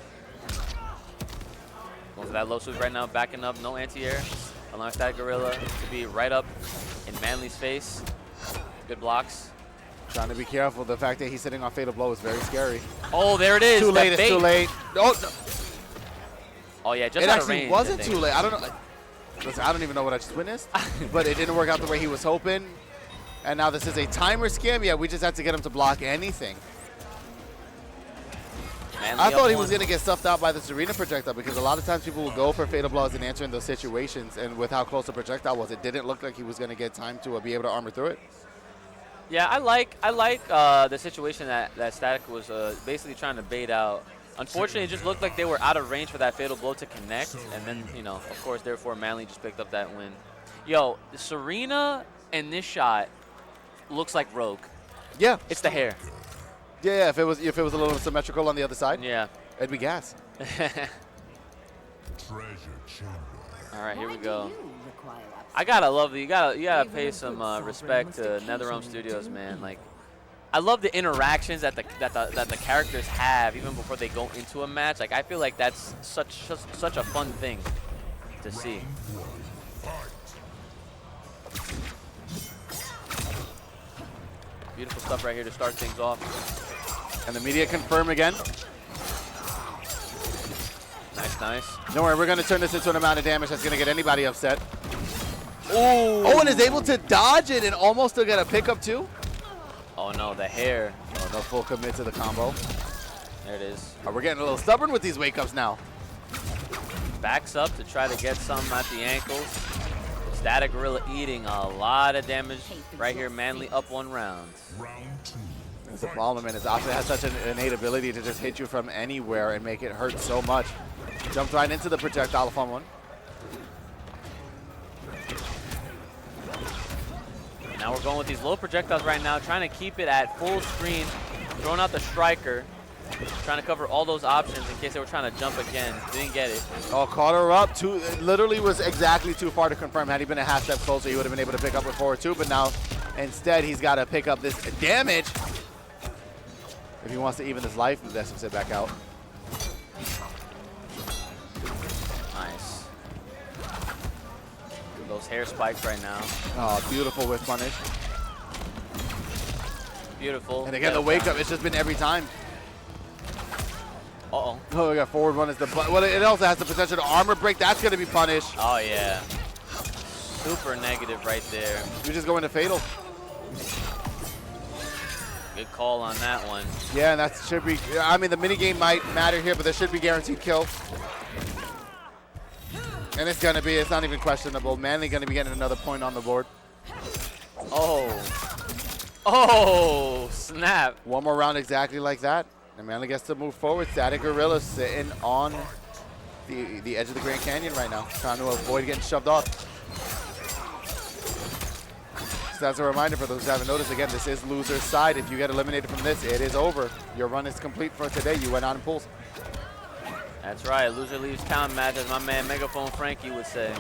Going for that low sweep right now, backing up, no anti-air. Allowing StaticGorilla to be right up in Manly's face. Good blocks. Trying to be careful. The fact that he's sitting on Fatal Blow is very scary. Oh, there it is. Too late, That it's too bait. late. Oh, no. Oh, yeah, just It out of actually range, wasn't I too think. late. I don't know. Listen, I don't even know what I just witnessed, but it didn't work out the way he was hoping. And now this is a timer scam. Yeah, we just had to get him to block anything. Manly I up thought he one. was going to get stuffed out by the Serena projectile because a lot of times people will go for Fatal Blow as an answer in those situations. And with how close the projectile was, it didn't look like he was going to get time to be able to armor through it. Yeah, I like the situation that Static was basically trying to bait out. Unfortunately, it just looked like they were out of range for that Fatal Blow to connect. And then, you know, of course, therefore, Manly just picked up that win. Yo, Serena and this shot looks like Rogue. Yeah. It's the hair. Yeah, if it was a little symmetrical on the other side, Yeah. it'd be gas. All right, here we go. I gotta love you gotta pay some respect to NetherRealm Studios, man. Like, I love the interactions that the characters have even before they go into a match. Like, I feel like that's such a fun thing to see. Beautiful stuff right here to start things off. And the media confirm again. Nice, nice. Don't worry, we're going to turn this into an amount of damage that's going to get anybody upset. Ooh. Oh, and is able to dodge it and almost still get a pickup too. Oh no, the hair. Oh, no full commit to the combo. There it is. Oh, we're getting a little stubborn with these wake-ups now. Backs up to try to get some at the ankles. StaticGorilla eating a lot of damage right here. Manly up 1 round. That's the problem, man. His option has such an innate ability to just hit you from anywhere and make it hurt so much. Jumped right into the projectile on one. Now we're going with these low projectiles right now, trying to keep it at full screen, throwing out the striker, trying to cover all those options in case they were trying to jump again. Didn't get it. Oh, caught her up. It literally was exactly too far to confirm. Had he been a half step closer, he would have been able to pick up with forward 2, but now instead he's got to pick up this damage. If he wants to even his life, he has to sit back out. Nice. Those hair spikes right now. Oh, beautiful with punish. Beautiful. And again, the wake up, it's just been every time. Uh-oh. Oh, we got forward 1 is the, well, it also has the potential to armor break. That's going to be punished. Oh, yeah. Super negative right there. We just go into fatal. Good call on that one. Yeah, and that should be, I mean, the minigame might matter here, but there should be guaranteed kill. And it's going to be, it's not even questionable. Manly going to be getting another point on the board. Oh. Oh, snap. 1 more round exactly like that. And Manly gets to move forward. StaticGorilla sitting on the edge of the Grand Canyon right now, trying to avoid getting shoved off. So as a reminder for those who haven't noticed, again, this is loser's side. If you get eliminated from this, it is over. Your run is complete for today. You went on in pools. That's right. Loser leaves town match, as my man Megaphone Frankie would say.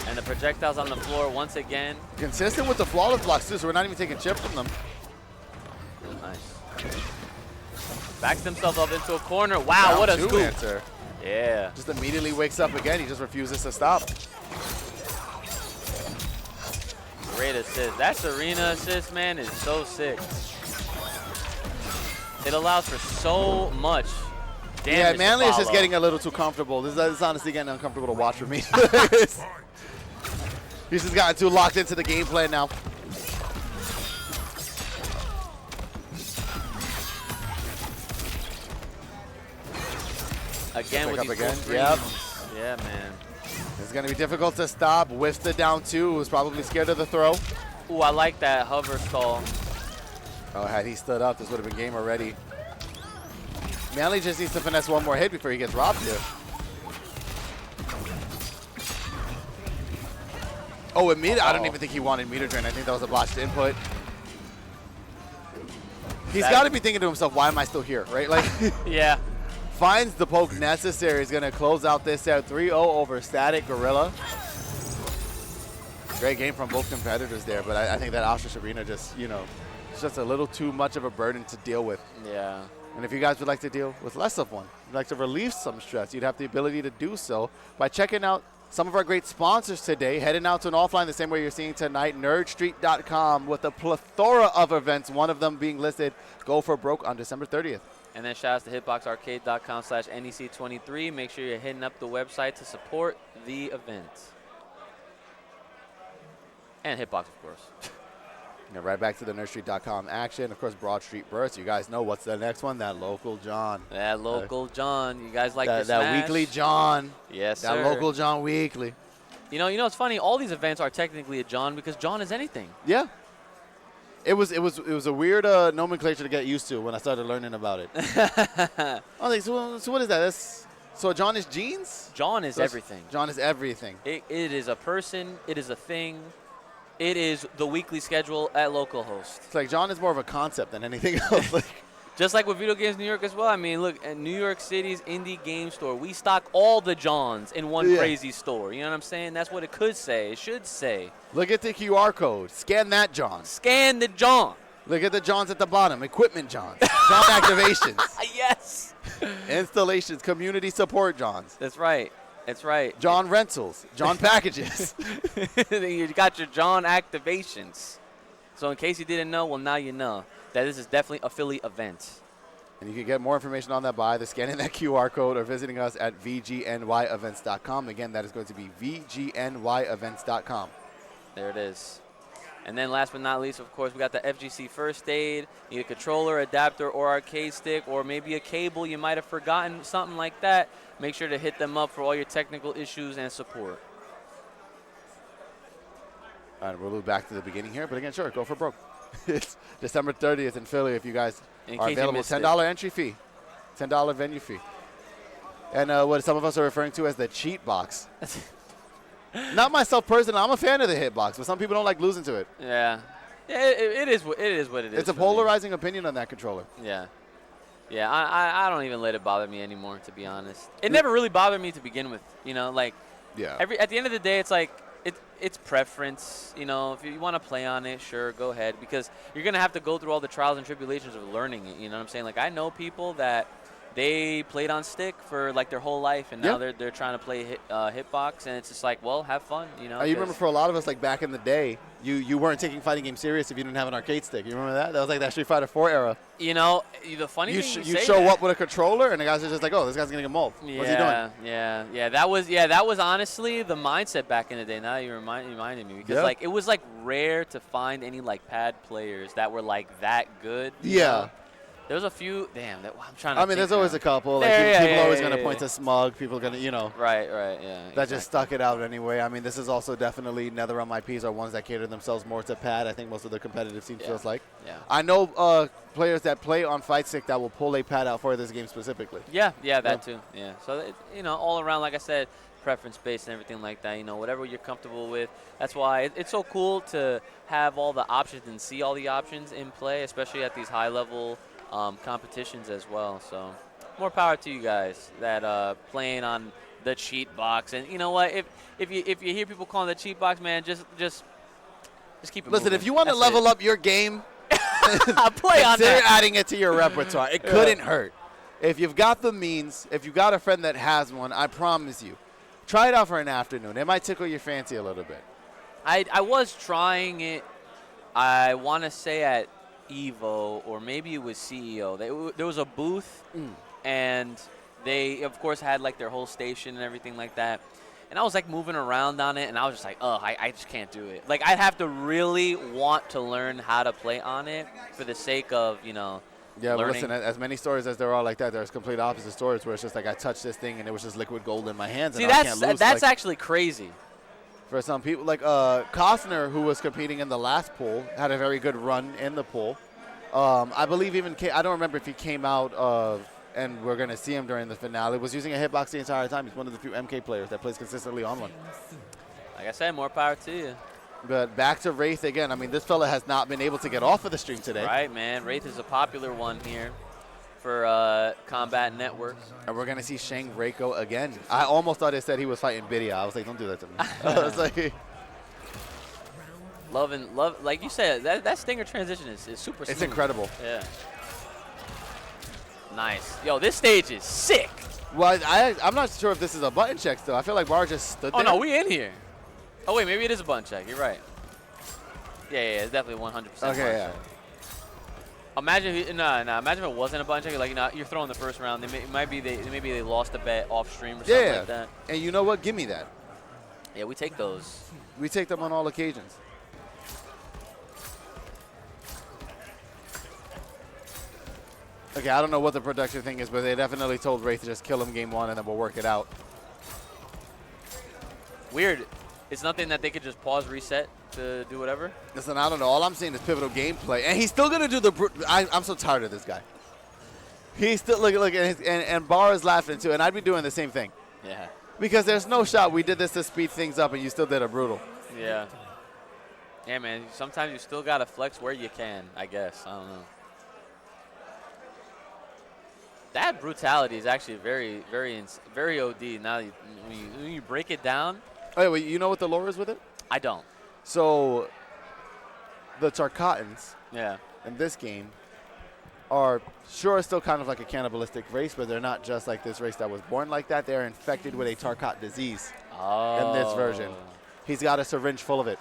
And the projectiles on the floor once again. Consistent with the flawless blocks too, so we're not even taking chip from them. Nice. Backs himself up into a corner. Wow, Down what a 2 scoop. answer. Yeah. Just immediately wakes up again. He just refuses to stop. Great assist. That Serena assist, man, is so sick. It allows for so much damage. Yeah, Manly is just follow. getting a little too comfortable. This is honestly getting uncomfortable to watch for me. He's just gotten too locked into the game plan now. Again with Pick these up full again. screens. Yeah, man. It's going to be difficult to stop. Whiffs the down 2. Was probably scared of the throw. Ooh, I like that hover stall. Oh, had he stood up, this would have been game already. Manly just needs to finesse 1 more hit before he gets robbed here. Oh, and meter. I don't even think he wanted meter drain. I think that was a botched input. He's got to be thinking to himself, why am I still here, right? Like, Yeah. finds the poke necessary. He's going to close out this set 3-0 over StaticGorilla. Great game from both competitors there, but I think that Ostrich Arena just, you know, it's just a little too much of a burden to deal with. Yeah. And if you guys would like to deal with less of one, you'd like to relieve some stress, you'd have the ability to do so by checking out some of our great sponsors today, heading out to an offline the same way you're seeing tonight, nerdstreet.com, with a plethora of events, one of them being listed, Go for Broke on December 30th. And then shout out to hitboxarcade.com/NEC23. Make sure you're hitting up the website to support the event. And Hitbox, of course. Yeah, right back to the nerdstreet.com action. Of course, Broad Street Burst. You guys know what's the next one? That local John. That local John. You guys like that Smash? weekly John. Yes, that sir. local John weekly. You know, it's funny. All these events are technically a John because John is anything. Yeah. It was a weird nomenclature to get used to when I started learning about it. I was like, so what is that? So John is jeans? John is everything. John is everything. It is a person. It is a thing. It is the weekly schedule at localhost. It's like John is more of a concept than anything else. Like, just like with Video Games New York as well. I mean, look, at New York City's indie game store, we stock all the Johns in one crazy store. You know what I'm saying? That's what it could say. It should say. Look at the QR code. Scan that John. Scan the John. Look at the Johns at the bottom. Equipment Johns. John activations. Yes. Installations. Community support Johns. That's right. That's right. John rentals. John packages. You got your John activations. So in case you didn't know, well, now you know that this is definitely a Philly event. And you can get more information on that by either scanning that QR code or visiting us at vgnYevents.com. Again, that is going to be vgnYevents.com. There it is. And then last but not least, of course, we got the FGC First Aid. You need a controller, adapter, or arcade stick, or maybe a cable. You might have forgotten something like that. Make sure to hit them up for all your technical issues and support. All right, we'll move back to the beginning here. But again, sure, go for broke. It's December 30th in Philly if you guys are available. $10 entry fee, $10 venue fee. And what some of us are referring to as the cheat box. Not myself personally. I'm a fan of the hitbox, but some people don't like losing to it. Yeah. It is what it is. It's a polarizing opinion on that controller. Yeah. Yeah, I don't even let it bother me anymore, to be honest. It never really bothered me to begin with. You know, like, at the end of the day, it's like, it's preference. You know, if you want to play on it, sure, go ahead. Because you're going to have to go through all the trials and tribulations of learning it. You know what I'm saying? Like, I know people that they played on stick for like their whole life, and now they're trying to play hitbox, and it's just like, well, have fun, you know. You remember for a lot of us, like back in the day, you weren't taking fighting games serious if you didn't have an arcade stick. You remember that? That was like that Street Fighter 4 era. You know, the funny thing you show up with a controller, and the guys are just like, oh, this guy's gonna get mauled. What's he doing? Yeah. That was honestly the mindset back in the day. Now you reminded me because like it was like rare to find any like pad players that were like that good. You know? There was a few. Damn, I'm trying to. I mean, there's always a couple. Like people are always going to point to Smug. People are going to, you know. Right, yeah. That just stuck it out anyway. I mean, this is also definitely NetherRealm IPs are ones that cater themselves more to pad. I think most of the competitive scene feels like. Yeah. I know players that play on Fight Stick that will pull a pad out for this game specifically. Yeah, that too. Yeah. So you know, all around, like I said, preference based and everything like that. You know, whatever you're comfortable with. That's why it's so cool to have all the options and see all the options in play, especially at these high level competitions as well. So more power to you guys that playing on the cheat box. And you know what, if you hear people calling the cheat box, man, just keep it Listen, moving. if you want to level up your game, play on consider that. adding it to your repertoire. It couldn't hurt. If you've got the means, if you've got a friend that has one, I promise you, try it out for an afternoon. It might tickle your fancy a little bit. I was trying it, I want to say at Evo, or maybe it was CEO. There was a booth, and they, of course, had like their whole station and everything like that. And I was like moving around on it, and I was just like, oh, I just can't do it. Like, I'd have to really want to learn how to play on it for the sake of, you know, yeah, but learning. listen, as many stories as there are like that, there's complete opposite stories where it's just like I touched this thing and it was just liquid gold in my hands. See, and I can't lose. that's like, actually crazy. For some people, like Costner, who was competing in the last pool, had a very good run in the pool. I believe even I don't remember if he came out and we're going to see him during the finale, was using a hitbox the entire time. He's one of the few MK players that plays consistently on one. Like I said, more power to you. But back to Wraith again. I mean, this fella has not been able to get off of the stream today. Right, man. Wraith is a popular one here for KombatNetwork. And we're going to see Shang Reiko again. I almost thought it said he was fighting Bidia. I was like, don't do that to me. I was like... Love, like you said, that Stinger transition is super smooth. It's incredible. Yeah. Nice. Yo, this stage is sick. Well, I'm not sure if this is a button check still. I feel like Bara just stood there. Oh, no, we in here. Oh, wait, maybe it is a button check. You're right. Yeah, it's definitely 100%. Okay, yeah. Check. Imagine if, imagine if it wasn't a button check. Like, you know, you're throwing the first round. Maybe they lost a bet off stream or something like that. And you know what? Give me that. Yeah, we take those. We take them on all occasions. Okay, I don't know what the production thing is, but they definitely told Wraith to just kill him game one and then we'll work it out. Weird. It's nothing that they could just pause, reset to do whatever? Listen, I don't know. All I'm seeing is pivotal gameplay. And he's still going to do the... I'm so tired of this guy. He's still... Look, and Bara's laughing too, and I'd be doing the same thing. Yeah. Because there's no shot we did this to speed things up and you still did a brutal. Yeah. Yeah, man. Sometimes you still got to flex where you can, I guess. I don't know. That brutality is actually very OD. Now, when you break it down. Oh, wait, you know what the lore is with it? I don't. So, the Tarkatans in this game are still kind of like a cannibalistic race, but they're not just like this race that was born like that. They're infected with a Tarkat disease in this version. He's got a syringe full of it.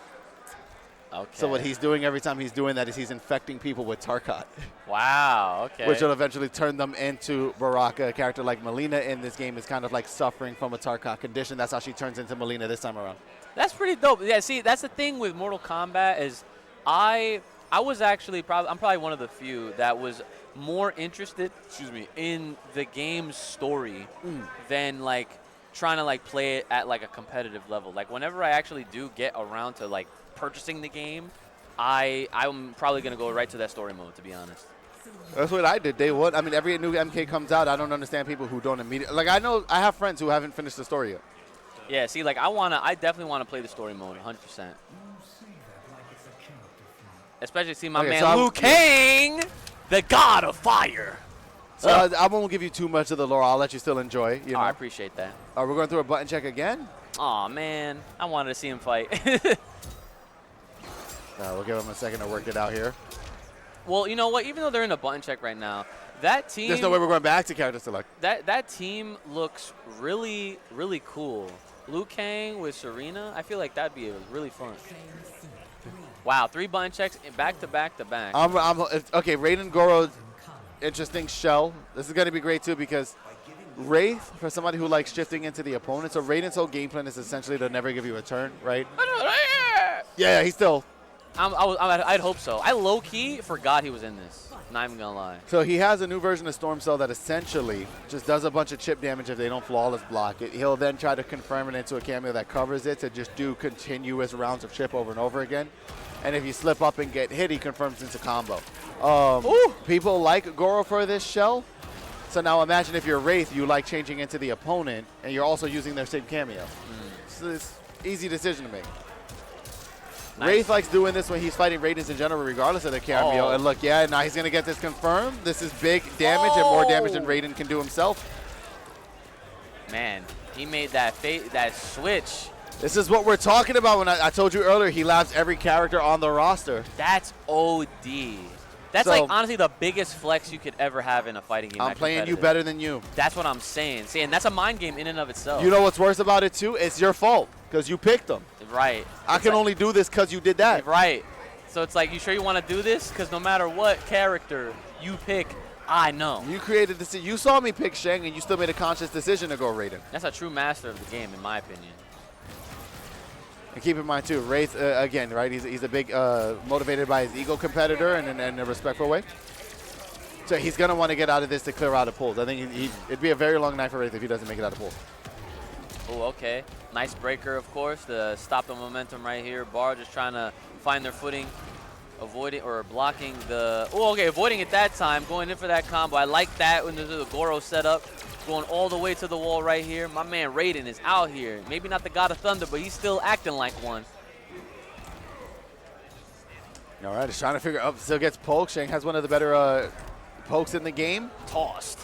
Okay. So what he's doing every time he's doing that is he's infecting people with Tarkat. Wow, okay. Which will eventually turn them into Baraka. A character like Melina in this game is kind of like suffering from a Tarkat condition. That's how she turns into Melina this time around. That's pretty dope. Yeah, see, that's the thing with Mortal Kombat is I was actually I'm probably one of the few that was more interested, in the game's story than like trying to like play it at like a competitive level. Like whenever I actually do get around to like purchasing the game, I'm probably going to go right to that story mode, to be honest. That's what I did day one. I mean, every new MK comes out, I don't understand people who don't immediately. Like, I have friends who haven't finished the story yet. Yeah, see, like, I definitely want to play the story mode, 100%. Especially see my man so Liu Kang, the god of fire. So I won't give you too much of the lore. I'll let you still enjoy. You know? I appreciate that. We're going through a button check again? Aw, man. I wanted to see him fight. We'll give him a second to work it out here. Well, you know what? Even though they're in a button check right now, that team... There's no way we're going back to character select. That team looks really, really cool. Liu Kang with Serena, I feel like that'd be really fun. Wow, 3 button checks back to back to back. Okay, Raiden Goro's interesting shell. This is going to be great, too, because Wraith, for somebody who likes shifting into the opponent, so Raiden's whole game plan is essentially to never give you a turn, right? Yeah, he's still... I'd hope so. I low-key forgot he was in this. Not even gonna lie. So he has a new version of Storm Cell that essentially just does a bunch of chip damage if they don't flawless block it. He'll then try to confirm it into a cameo that covers it to just do continuous rounds of chip over and over again. And if you slip up and get hit, he confirms into combo. People like Goro for this shell. So now imagine if you're Wraith, you like changing into the opponent, and you're also using their same cameo. So it's easy decision to make. Nice. Wraith likes doing this when he's fighting Raidens in general, regardless of their cameo. And look, now he's going to get this confirmed. This is big damage and more damage than Raiden can do himself. Man, he made that switch. This is what we're talking about when I told you earlier, he labs every character on the roster. That's OD. That's like honestly the biggest flex you could ever have in a fighting game. I'm playing you better than you. That's what I'm saying. See, and that's a mind game in and of itself. You know what's worse about it too? It's your fault because you picked them. Right. I can only do this because you did that. Right. So it's like, you sure you want to do this? Because no matter what character you pick, I know. You created this. You saw me pick Shang, and you still made a conscious decision to go Raiden. That's a true master of the game, in my opinion. And keep in mind, too, Wraith, again, right, he's a big, motivated by his ego competitor and in a respectful way. So he's going to want to get out of this to clear out of pulls. I think it'd be a very long night for Wraith if he doesn't make it out of pulls. Oh, okay. Nice breaker, of course, to stop the momentum right here. Bara just trying to find their footing, avoiding or blocking the... Oh, okay, avoiding it that time, going in for that combo. I like that when there's the Goro setup. Going all the way to the wall right here. My man Raiden is out here. Maybe not the God of Thunder, but he's still acting like one. All right, he's trying to figure out. Still gets poked. Shang has one of the better pokes in the game. Tossed.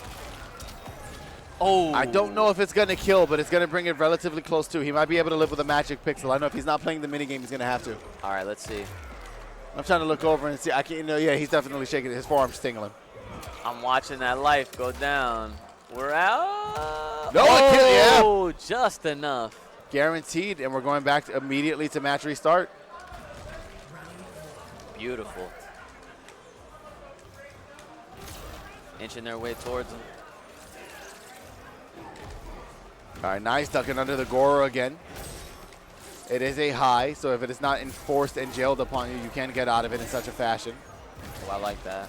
Oh. I don't know if it's going to kill, but it's going to bring it relatively close to. He might be able to live with a magic pixel. I know if he's not playing the minigame, he's going to have to. All right, let's see. I'm trying to look over and see. I can't, yeah, he's definitely shaking it. His forearm's tingling. I'm watching that life go down. We're out. No, oh, just enough. Guaranteed, and we're going back immediately to match restart. Beautiful. Inching their way towards him. All right, nice ducking under the Goro again. It is a high, so if it is not enforced and jailed upon you, you can get out of it in such a fashion. Oh, I like that.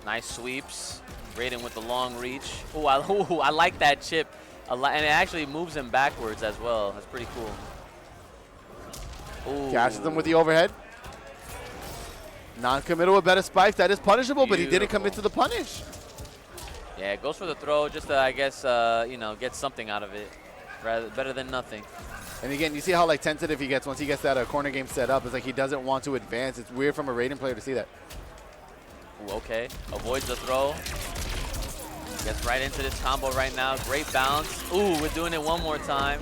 Nice sweeps. Raiden with the long reach. Oh, I like that chip. And it actually moves him backwards as well. That's pretty cool. Ooh. Catches him with the overhead. Non-committal with better spikes. That is punishable, but he didn't commit to the punish. Yeah, it goes for the throw just to, I guess, you know, get something out of it. Better than nothing. And again, you see how like tentative he gets once he gets that corner game set up. It's like he doesn't want to advance. It's weird from a Raiden player to see that. Ooh, okay. Avoids the throw. Gets right into this combo right now. Great bounce. Ooh, we're doing it one more time.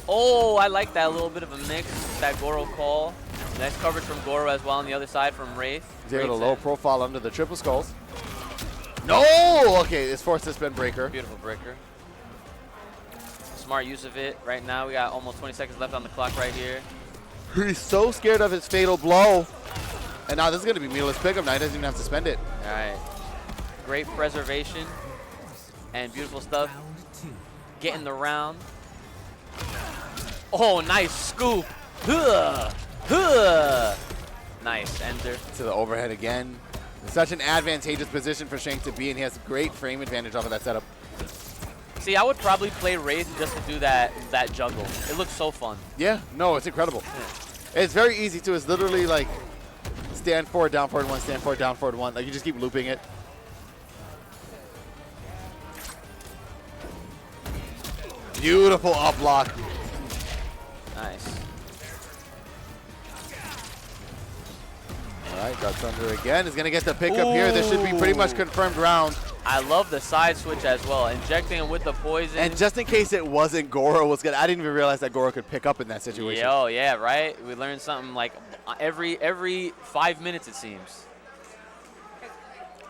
Oh, I like that little bit of a mix. That Goro call. Nice coverage from Goro as well on the other side from Wraith. He's able to low profile under the triple skulls. No! Okay, it's forced to spin breaker. Beautiful breaker. Smart use of it. Right now, we got almost 20 seconds left on the clock right here. He's so scared of his fatal blow. And now this is going to be meatless pickup. Now he doesn't even have to spend it. All right. Great preservation and beautiful stuff. Getting the round. Oh, nice scoop. Huh. Huh. Nice ender. To the overhead again. It's such an advantageous position for Shank to be in. He has great frame advantage off of that setup. See, I would probably play Wraith just to do that juggle. It looks so fun. Yeah, no, it's incredible. Yeah. It's very easy too. It's literally like stand forward, down forward, one, stand forward, down forward, one. Like you just keep looping it. Beautiful up block. Nice. All right, ducks under again. Is going to get the pickup here. This should be pretty much confirmed round. I love the side switch as well. Injecting him with the poison. And just in case it wasn't Goro, I didn't even realize that Goro could pick up in that situation. Yo, yeah, right? We learned something like every 5 minutes, it seems.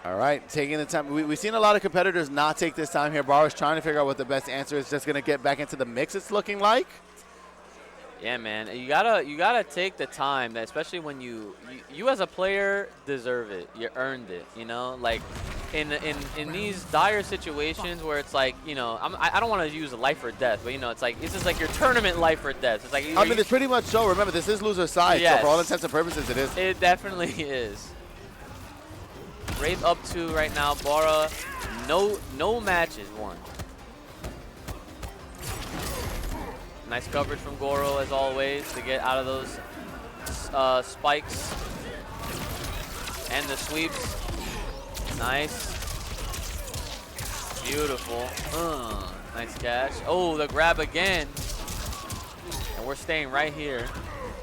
All right, taking the time. We've seen a lot of competitors not take this time here. Bara's trying to figure out what the best answer is. Just going to get back into the mix, it's looking like. Yeah, man. You gotta take the time, especially when you as a player deserve it. You earned it, you know? Like in these dire situations where it's like, you know, I don't want to use life or death, but you know, it's like this is like your tournament life or death. It's like I mean, it's pretty much so. Remember, this is loser's side, yes. So for all intents and purposes, it is. It definitely is. Wraith up 2 right now. Bara, no matches won. Nice coverage from Goro, as always, to get out of those spikes. And the sweeps. Nice. Beautiful. Nice catch. Oh, the grab again. And we're staying right here.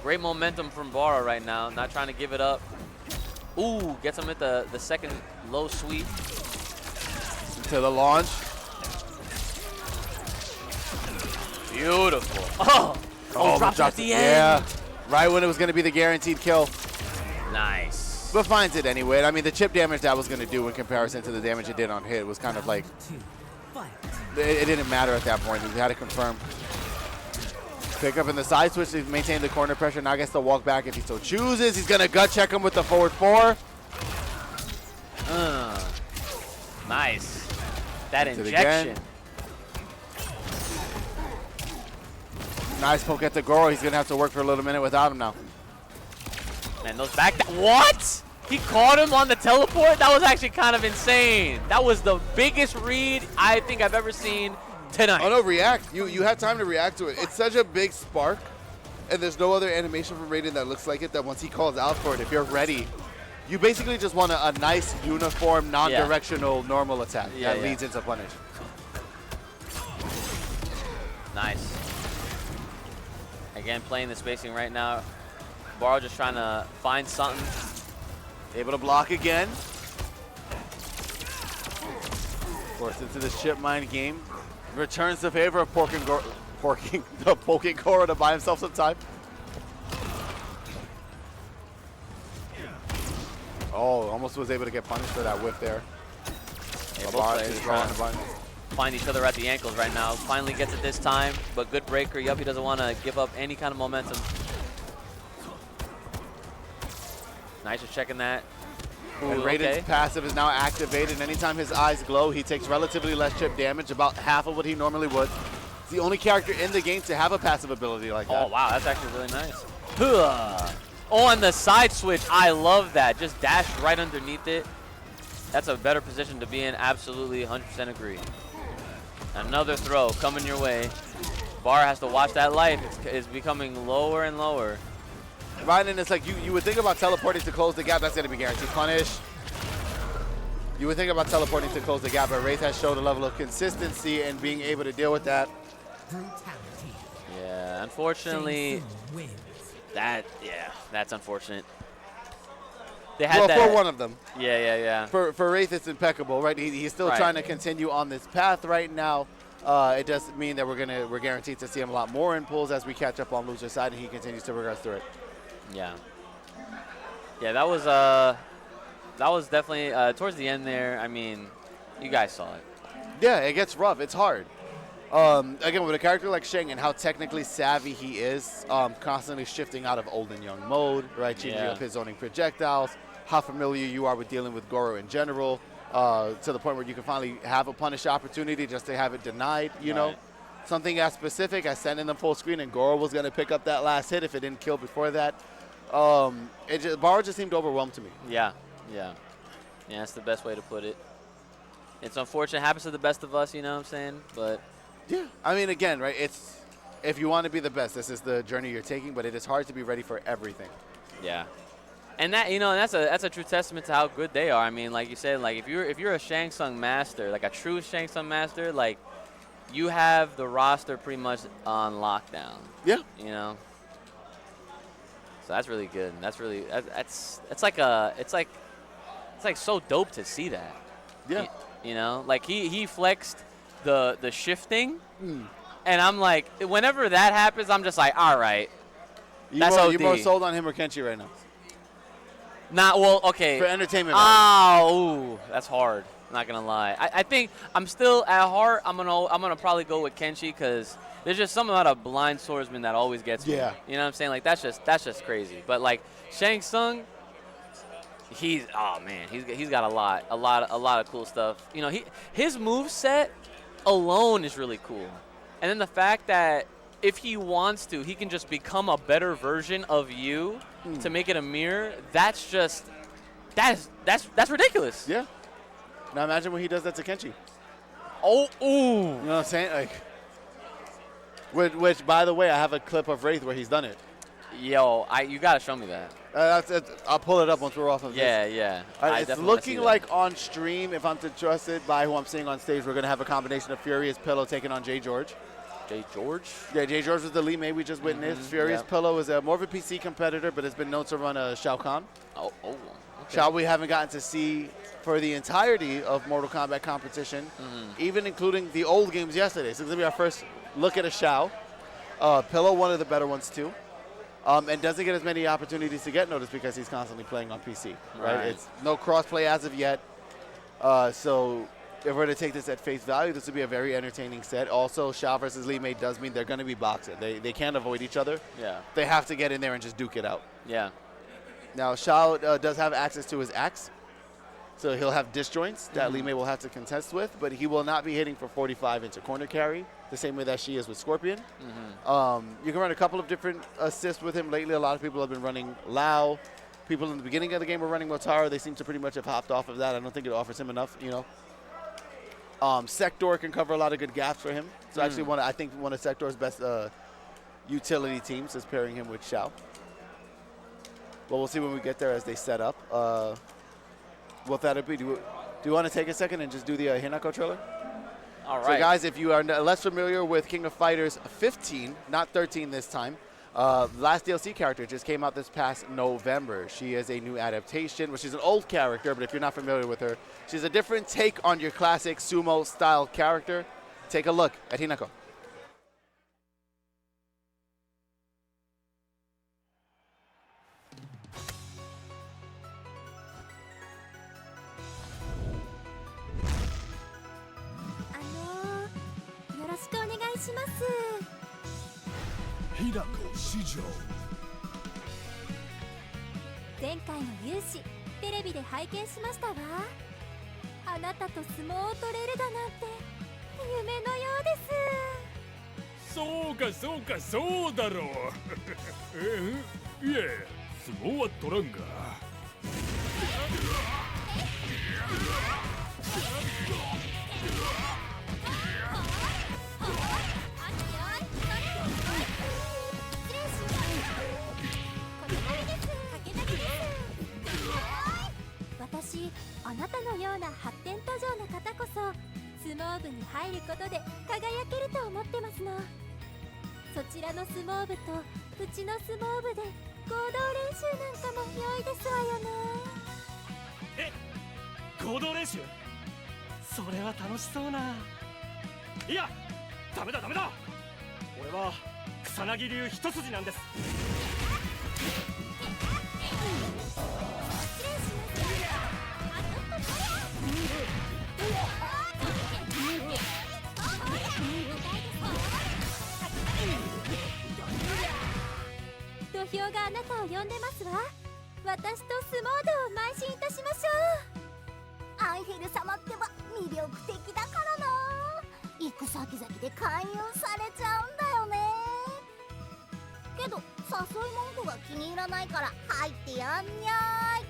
Great momentum from Bara right now. Not trying to give it up. Ooh, gets him at the second low sweep. To the launch. Beautiful. Oh, dropped at the end. Yeah, right when it was going to be the guaranteed kill. Nice. But finds it anyway. I mean, the chip damage that was going to do in comparison to the damage it did on hit was kind of like, it didn't matter at that point. We had to confirm. Pick up in the side switch to maintain the corner pressure. Now gets to walk back if he so chooses. He's going to gut check him with the forward 4. Nice. That injection. Nice poke at the Goro. He's going to have to work for a little minute without him now. Man, those back. What? He caught him on the teleport? That was actually kind of insane. That was the biggest read I think I've ever seen tonight. Oh, no, react. You had time to react to it. It's such a big spark, and there's no other animation from Raiden that looks like it, that once he calls out for it, if you're ready, you basically just want a nice, uniform, non-directional, normal attack that leads into punish. Nice. Again, playing the spacing right now. Bara just trying to find something. Able to block again. Forced into the chip mine game. Returns the favor of poking Goro to buy himself some time. Oh, almost was able to get punished for that whiff there. Yeah, both players trying to find each other at the ankles right now. Finally gets it this time, but good breaker. Yup, he doesn't want to give up any kind of momentum. Nice for checking that. Ooh, and Raiden's passive is now activated. Anytime his eyes glow, he takes relatively less chip damage, about half of what he normally would. He's the only character in the game to have a passive ability like that. Oh, wow, that's actually really nice. Oh, and the side switch, I love that. Just dash right underneath it. That's a better position to be in. Absolutely, 100% agree. Another throw coming your way. Bara has to watch that life. It's becoming lower and lower. Right, and it's like you would think about teleporting to close the gap. That's going to be guaranteed punish. You would think about teleporting to close the gap, but Wraith has showed a level of consistency and being able to deal with that. Yeah, unfortunately, that's unfortunate. They had that. For one of them. Yeah. For Wraith, it's impeccable, right? He's still trying to continue on this path right now. It does mean that we're guaranteed to see him a lot more in pulls as we catch up on loser side, and he continues to progress through it. Yeah, that was definitely towards the end there. I mean, you guys saw it. Yeah, it gets rough. It's hard. Again, with a character like Sheng and how technically savvy he is, constantly shifting out of old and young mode, right? Changing up his zoning projectiles, how familiar you are with dealing with Goro in general, to the point where you can finally have a punish opportunity just to have it denied, you know? Something as specific as sending them full screen and Goro was going to pick up that last hit if it didn't kill before that. Bara just seemed overwhelmed to me. Yeah, that's the best way to put it. It's unfortunate. It happens to the best of us, you know what I'm saying? But yeah, I mean, again, right, it's if you want to be the best, this is the journey you're taking, but it is hard to be ready for everything. Yeah. And that, you know, that's a true testament to how good they are. I mean, like you said, like if you're a Shang Tsung master, like a true Shang Tsung master, like you have the roster pretty much on lockdown. Yeah. You know. So that's really good. That's really it's like so dope to see that. Yeah. You know, like he flexed the shifting, and I'm like, whenever that happens, I'm just like, all right. That's OD. You're more sold on him or Kenshi right now? Not well. Okay. For entertainment value. Ooh, that's hard. Not gonna lie. I think I'm still at heart. I'm gonna probably go with Kenshi because there's just something about a blind swordsman that always gets me. Yeah. You know what I'm saying? Like that's just crazy. But like Shang Tsung, he's got a lot of cool stuff. You know, his moveset alone is really cool. And then the fact that if he wants to, he can just become a better version of you to make it a mirror. That's ridiculous. Yeah. Now imagine when he does that to Kenshi. Oh, ooh. You know what I'm saying? Like, which by the way, I have a clip of Wraith where he's done it. Yo, you gotta show me that. I'll pull it up once we're off of this. Yeah. It's looking like on stream, if I'm to trust it by who I'm seeing on stage, we're going to have a combination of Furious Pillow taking on Jay George. Jay George? Yeah, Jay George was the lead mate we just witnessed. Furious Pillow is more of a PC competitor, but has been known to run a Shao Kahn. Oh. Okay. Shao we haven't gotten to see for the entirety of Mortal Kombat competition, even including the old games yesterday. So it's going to be our first look at a Shao. Pillow, one of the better ones too. And doesn't get as many opportunities to get noticed because he's constantly playing on PC, right? It's no crossplay as of yet. So if we're to take this at face value, this would be a very entertaining set. Also, Shao versus Lee Mei does mean they're going to be boxing. They can't avoid each other. Yeah. They have to get in there and just duke it out. Yeah. Now, Shao does have access to his axe, so he'll have disjoints that Lee Mei will have to contest with, but he will not be hitting for 45 into corner carry, the same way that she is with Scorpion. You can run a couple of different assists with him lately. A lot of people have been running Lao. People in the beginning of the game were running Motaro. They seem to pretty much have hopped off of that. I don't think it offers him enough, you know. Sector can cover a lot of good gaps for him. So actually I think one of Sector's best utility teams is pairing him with Shao. But we'll see when we get there as they set up. What that'll be. Do you want to take a second and just do the Hinako trailer? All right. So guys, if you are less familiar with King of Fighters 15, not 13 this time, Last DLC character just came out this past November. She is a new adaptation. Well, she's an old character, but if you're not familiar with her, she's a different take on your classic sumo-style character. Take a look at Hinako. します。日高市場。前回の勇姿テレビで拝見しましたわ。あなたと相撲を取れるだなんて夢のようです。そうかそうかそうだろう。いえ相撲は取らんが。私、あなたのような発展途上の方こそ相撲部に入ることで輝けると思ってますの。そちらの相撲部とうちの相撲部で合同練習なんかも良いですわよね。合同練習？それは楽しそうな。いや、ダメだダメだ。俺は草薙流一筋なんです。土俵があなたを呼んでますわ。私と相撲道を邁進いたしましょう。アンヘル様ってば魅力的だからな。行く先々で勧誘されちゃうんだよね。けど誘い文句が気に入らないから入ってやんにゃーい。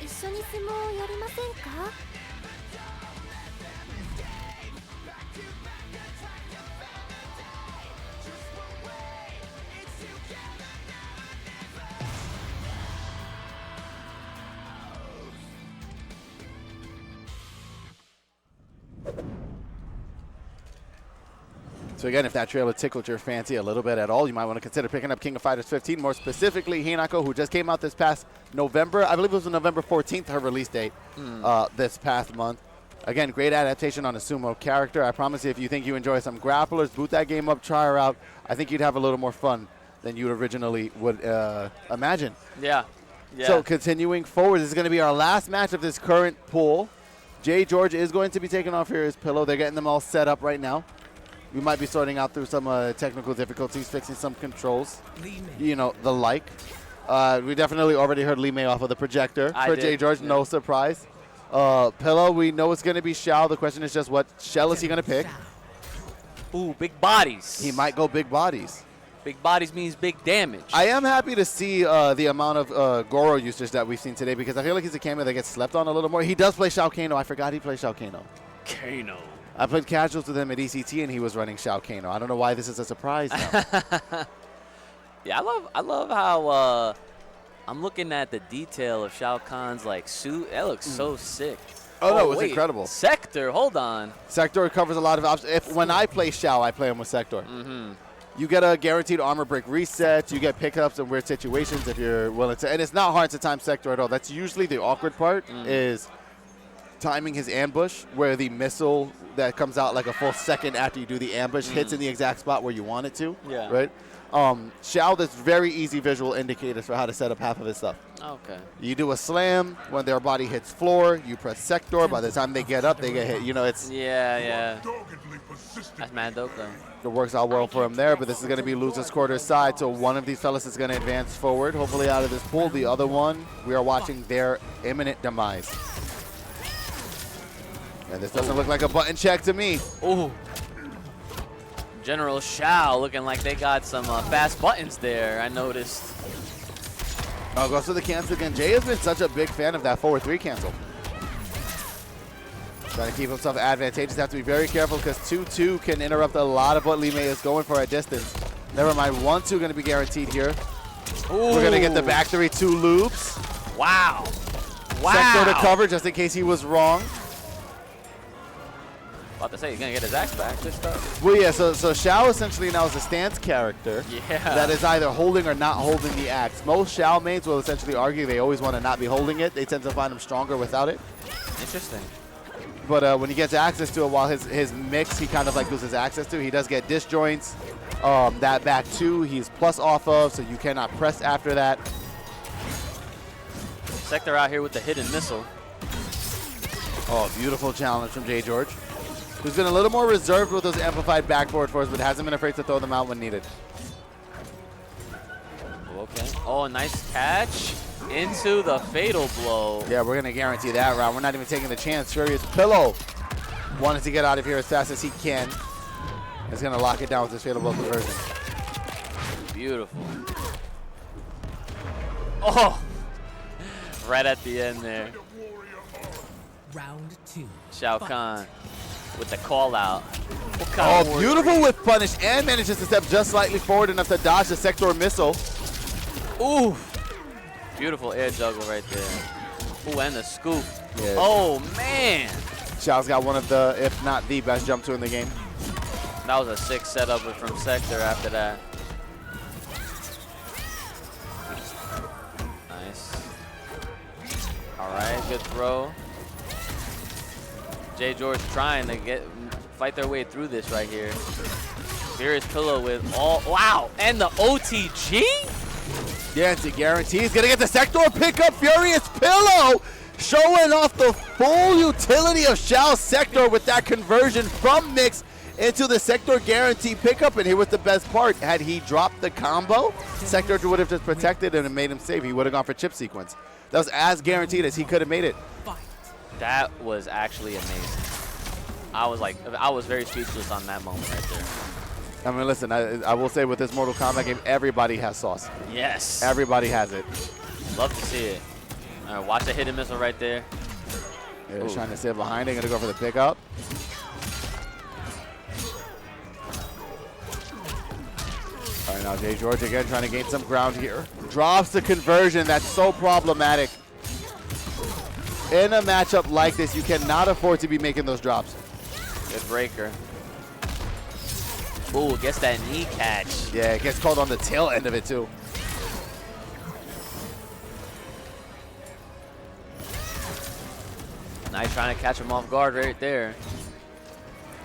一緒に相撲をやりませんか？So again, if that trailer tickled your fancy a little bit at all, you might want to consider picking up King of Fighters 15, more specifically Hinako, who just came out this past November. I believe it was November 14th, her release date this past month. Again, great adaptation on a sumo character. I promise you, if you think you enjoy some grapplers, boot that game up, try her out. I think you'd have a little more fun than you originally would imagine. Yeah. So continuing forward, this is going to be our last match of this current pool. Jay George is going to be taking off here his pillow. They're getting them all set up right now. We might be sorting out through some technical difficulties, fixing some controls, you know, the like. We definitely already heard Lee Mei off of the projector for Jay George, no surprise. Pillow, we know it's going to be Xiao. The question is just what shell is he going to pick? Ooh, big bodies. He might go big bodies. Big bodies means big damage. I am happy to see the amount of Goro usage that we've seen today because I feel like he's a cameo that gets slept on a little more. He does play Shao Kano. I forgot he plays Shao Kano. Kano. I played casuals with him at ECT, and he was running Shao Kano. I don't know why this is a surprise now. Yeah, I love how I'm looking at the detail of Shao Kahn's like suit. That looks so sick. Oh, no, it was wait, incredible. Sector, hold on. Sector covers a lot of options. When I play Shao, I play him with Sector. You get a guaranteed armor break reset. You get pickups in weird situations if you're willing to. And it's not hard to time Sector at all. That's usually the awkward part is timing his ambush, where the missile that comes out like a full second after you do the ambush hits in the exact spot where you want it to. Yeah. Right? Xiao, there's very easy visual indicators for how to set up half of his stuff. Okay. You do a slam when their body hits floor. You press sector. By the time they get up, they get hit. You know, it's Yeah. That's mad dope though. it works out well for him there. But this is going to be loser's quarter side, so one of these fellas is going to advance forward, hopefully out of this pool. The other one, we are watching their imminent demise. And this doesn't look like a button check to me. Ooh. General Shao looking like they got some fast buttons there, I noticed. Oh, goes for the cancel again. Jay has been such a big fan of that forward 3 cancel. Trying to keep himself advantageous. Have to be very careful because 2-2 can interrupt a lot of what Li Mei is going for at distance. Never mind, 1-2 going to be guaranteed here. Ooh. We're going to get the back 3 2 loops. Wow. Sector to cover just in case he was wrong. About to say, he's going to get his axe back. Good stuff. Well, yeah, so Xiao essentially now is a stance character Yeah. that is either holding or not holding the axe. Most Xiao mains will essentially argue they always want to not be holding it. They tend to find him stronger without it. Interesting. But when he gets access to it, while his mix he kind of like loses access to, he does get disjoints. That back 2 he's plus off of, so you cannot press after that. Sector out here with the hidden missile. Oh, beautiful challenge from Jay George, who's been a little more reserved with those amplified backboard fours, but hasn't been afraid to throw them out when needed. Okay. Oh, nice catch into the fatal blow. Yeah, we're going to guarantee that round. We're not even taking the chance. Furious Pillow wanted to get out of here as fast as he can. He's going to lock it down with his fatal blow conversion. Beautiful. Oh! Right at the end there. Round 2. Shao Kahn with the call out. Oh, beautiful with punish and manages to step just slightly forward enough to dodge the sector missile. Ooh. Beautiful air juggle right there. Ooh, and the scoop. Yeah. Oh, man. Xiao's got one of the, if not the best jump 2 in the game. That was a sick setup from Sector after that. Nice. All right, good throw. Jay George trying to fight their way through this right here. Furious Pillow with all, wow, and the OTG? Yeah, it's a guarantee. He's going to get the sector pickup. Furious Pillow showing off the full utility of Xiao's sector with that conversion from mix into the sector guarantee pickup. And here was the best part. Had he dropped the combo, sector would have just protected and made him save. He would have gone for chip sequence. That was as guaranteed as he could have made it. That was actually amazing. I was very speechless on that moment right there. I mean, listen, I will say with this Mortal Kombat game, everybody has sauce. Yes. Everybody has it. Love to see it. All right, watch the hidden missile right there. They're trying to sit behind it. Going to go for the pickup. All right, now Jay George again trying to gain some ground here. Drops the conversion. That's so problematic. In a matchup like this, you cannot afford to be making those drops. Good breaker. Ooh, gets that knee catch. Yeah, it gets called on the tail end of it, too. Nice trying to catch him off guard right there.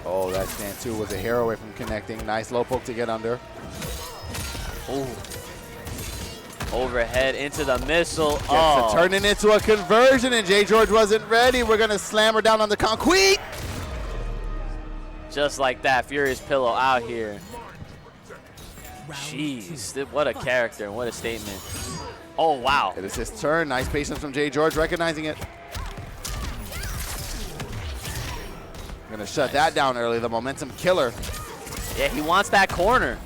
Oh, that stand, too, was a hair away from connecting. Nice low poke to get under. Ooh. Overhead into the missile. Gets to turn it into a conversion, and Jay George wasn't ready. We're going to slam her down on the concrete. Just like that, Furious Pillow out here. Jeez, what a character and what a statement. Oh, wow. It is his turn. Nice patience from Jay George, recognizing it. Going to shut that down early, the momentum killer. Yeah, he wants that corner.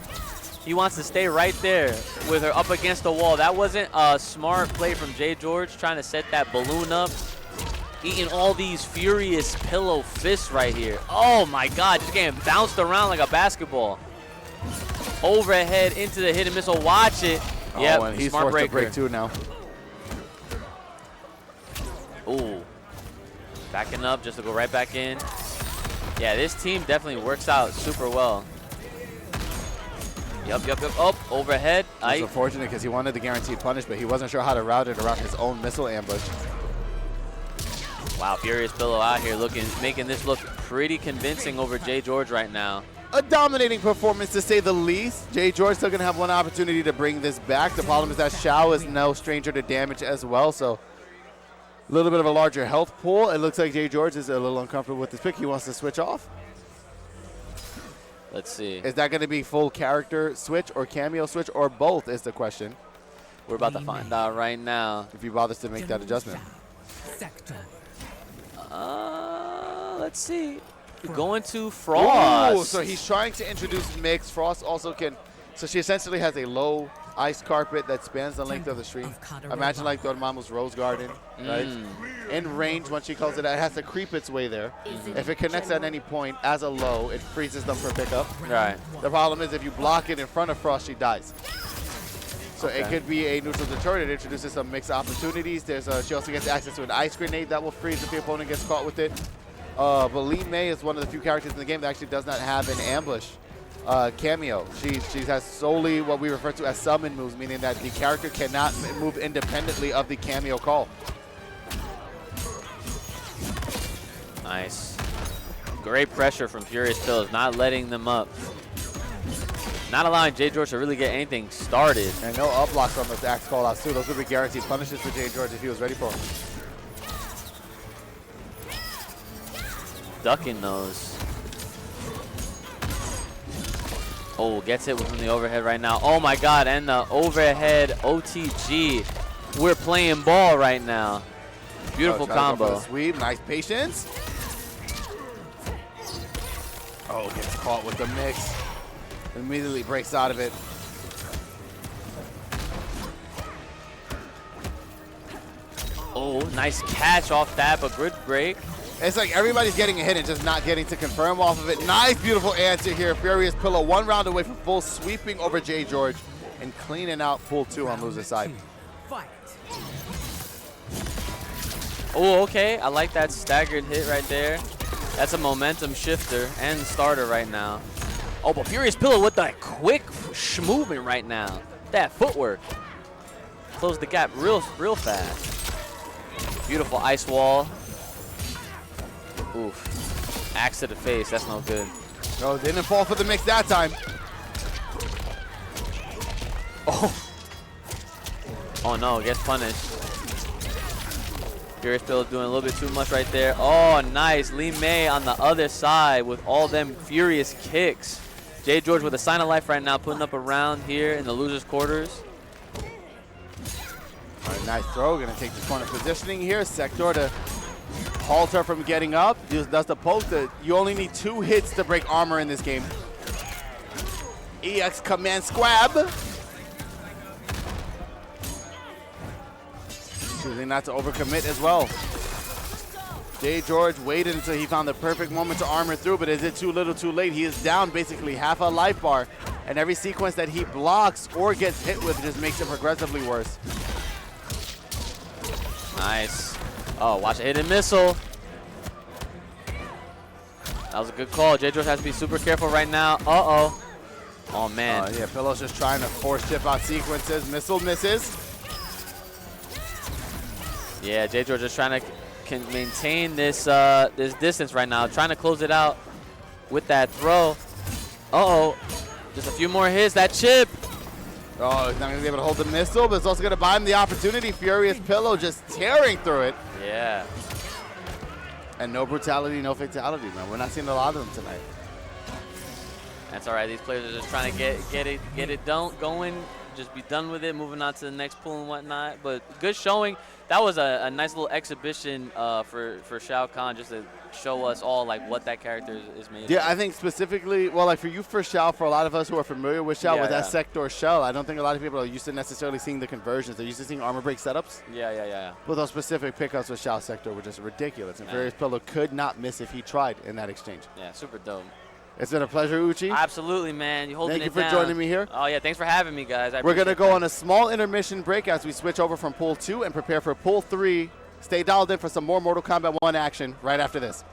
He wants to stay right there with her up against the wall. That wasn't a smart play from Jay George, trying to set that balloon up. Eating all these Furious Pillow fists right here. Oh my God, just getting bounced around like a basketball. Overhead into the hidden missile, watch it. Oh, yep, and he's smart forced breaker. to break too now. Ooh, backing up just to go right back in. Yeah, this team definitely works out super well. Yep. Oh, overhead. It's unfortunate because he wanted the guaranteed punish, but he wasn't sure how to route it around his own missile ambush. Wow, Furious Pillow out here making this look pretty convincing over Jay George right now. A dominating performance, to say the least. Jay George still going to have one opportunity to bring this back. The problem is that Xiao is no stranger to damage as well, so a little bit of a larger health pool. It looks like Jay George is a little uncomfortable with this pick. He wants to switch off. Let's see. Is that going to be full character switch or cameo switch, or both is the question. We're about to find out right now. If he bothers to make that adjustment. Sector. Let's see. Going to Frost. Ooh, so he's trying to introduce mix. Frost also can, so she essentially has a low ice carpet that spans the length of the stream. Imagine like Dormammu's Rose Garden, right? In range, once she calls it out, it has to creep its way there. If it connects at any point as a low, it freezes them for pickup. Right. The problem is if you block it in front of Frost, she dies. So it could be a neutral deterrent. It introduces some mixed opportunities. She also gets access to an ice grenade that will freeze if the opponent gets caught with it. But Lee Mei is one of the few characters in the game that actually does not have an ambush cameo. She has solely what we refer to as summon moves, meaning that the character cannot move independently of the cameo call. Nice. Great pressure from Furious Pillows, not letting them up. Not allowing Jay George to really get anything started. And no up blocks on those axe call outs too. Those would be guaranteed punishes for Jay George if he was ready for them. Ducking those. Oh, gets it within the overhead right now. Oh my God, and the overhead OTG. We're playing ball right now. Beautiful combo. Sweep, nice patience. Oh, gets caught with the mix. Immediately breaks out of it. Oh, nice catch off that, but good break. It's like everybody's getting a hit and just not getting to confirm off of it. Nice, beautiful answer here. Furious Pillow, one round away from full sweeping over Jay George and cleaning out pool 2 on loser's side. Fight. Oh, okay. I like that staggered hit right there. That's a momentum shifter and starter right now. Oh, but Furious Pillow with that quick movement right now. That footwork. Close the gap real fast. Beautiful ice wall. Oof. Axe to the face. That's no good. No, didn't fall for the mix that time. Oh. Oh no, gets punished. Furious Pillow doing a little bit too much right there. Oh, nice. Lee Mei on the other side with all them furious kicks. Jay George with a sign of life right now, putting up a round here in the loser's quarters. All right, nice throw. Gonna take the corner positioning here. Sector to halt her from getting up. Does the poke. You only need 2 hits to break armor in this game. EX command squab. Choosing not to overcommit as well. Jay George waited until he found the perfect moment to armor through, but is it too little too late? He is down basically half a life bar, and every sequence that he blocks or gets hit with just makes it progressively worse. Nice. Oh, watch a hidden missile. That was a good call. Jay George has to be super careful right now. Uh-oh. Oh, man. Yeah, Pillow's just trying to force chip out sequences. Missile misses. Yeah, Jay George is trying to maintain this this distance right now, trying to close it out with that throw. Uh-oh. Just a few more hits. That chip. Oh, he's not going to be able to hold the missile, but it's also going to buy him the opportunity. Furious Pillow just tearing through it. Yeah. And no brutality, no fatality, man. We're not seeing a lot of them tonight. That's all right. These players are just trying to get it going, just be done with it, moving on to the next pool and whatnot. But good showing. That was a nice little exhibition for Shao Kahn, just to show us all like what that character is made of. Yeah, I think specifically, well, like for you for Shao, for a lot of us who are familiar with Shao, with that sector shell, I don't think a lot of people are used to necessarily seeing the conversions. They're used to seeing armor break setups. Yeah. But those specific pickups with Shao sector were just ridiculous. And Furious Pillow could not miss if he tried in that exchange. Yeah, super dope. It's been a pleasure, Uchi. Absolutely, man. You holding it down. Thank you for joining me here. Oh, yeah. Thanks for having me, guys. We're going to go on a small intermission break as we switch over from Pool 2 and prepare for Pool 3. Stay dialed in for some more Mortal Kombat 1 action right after this.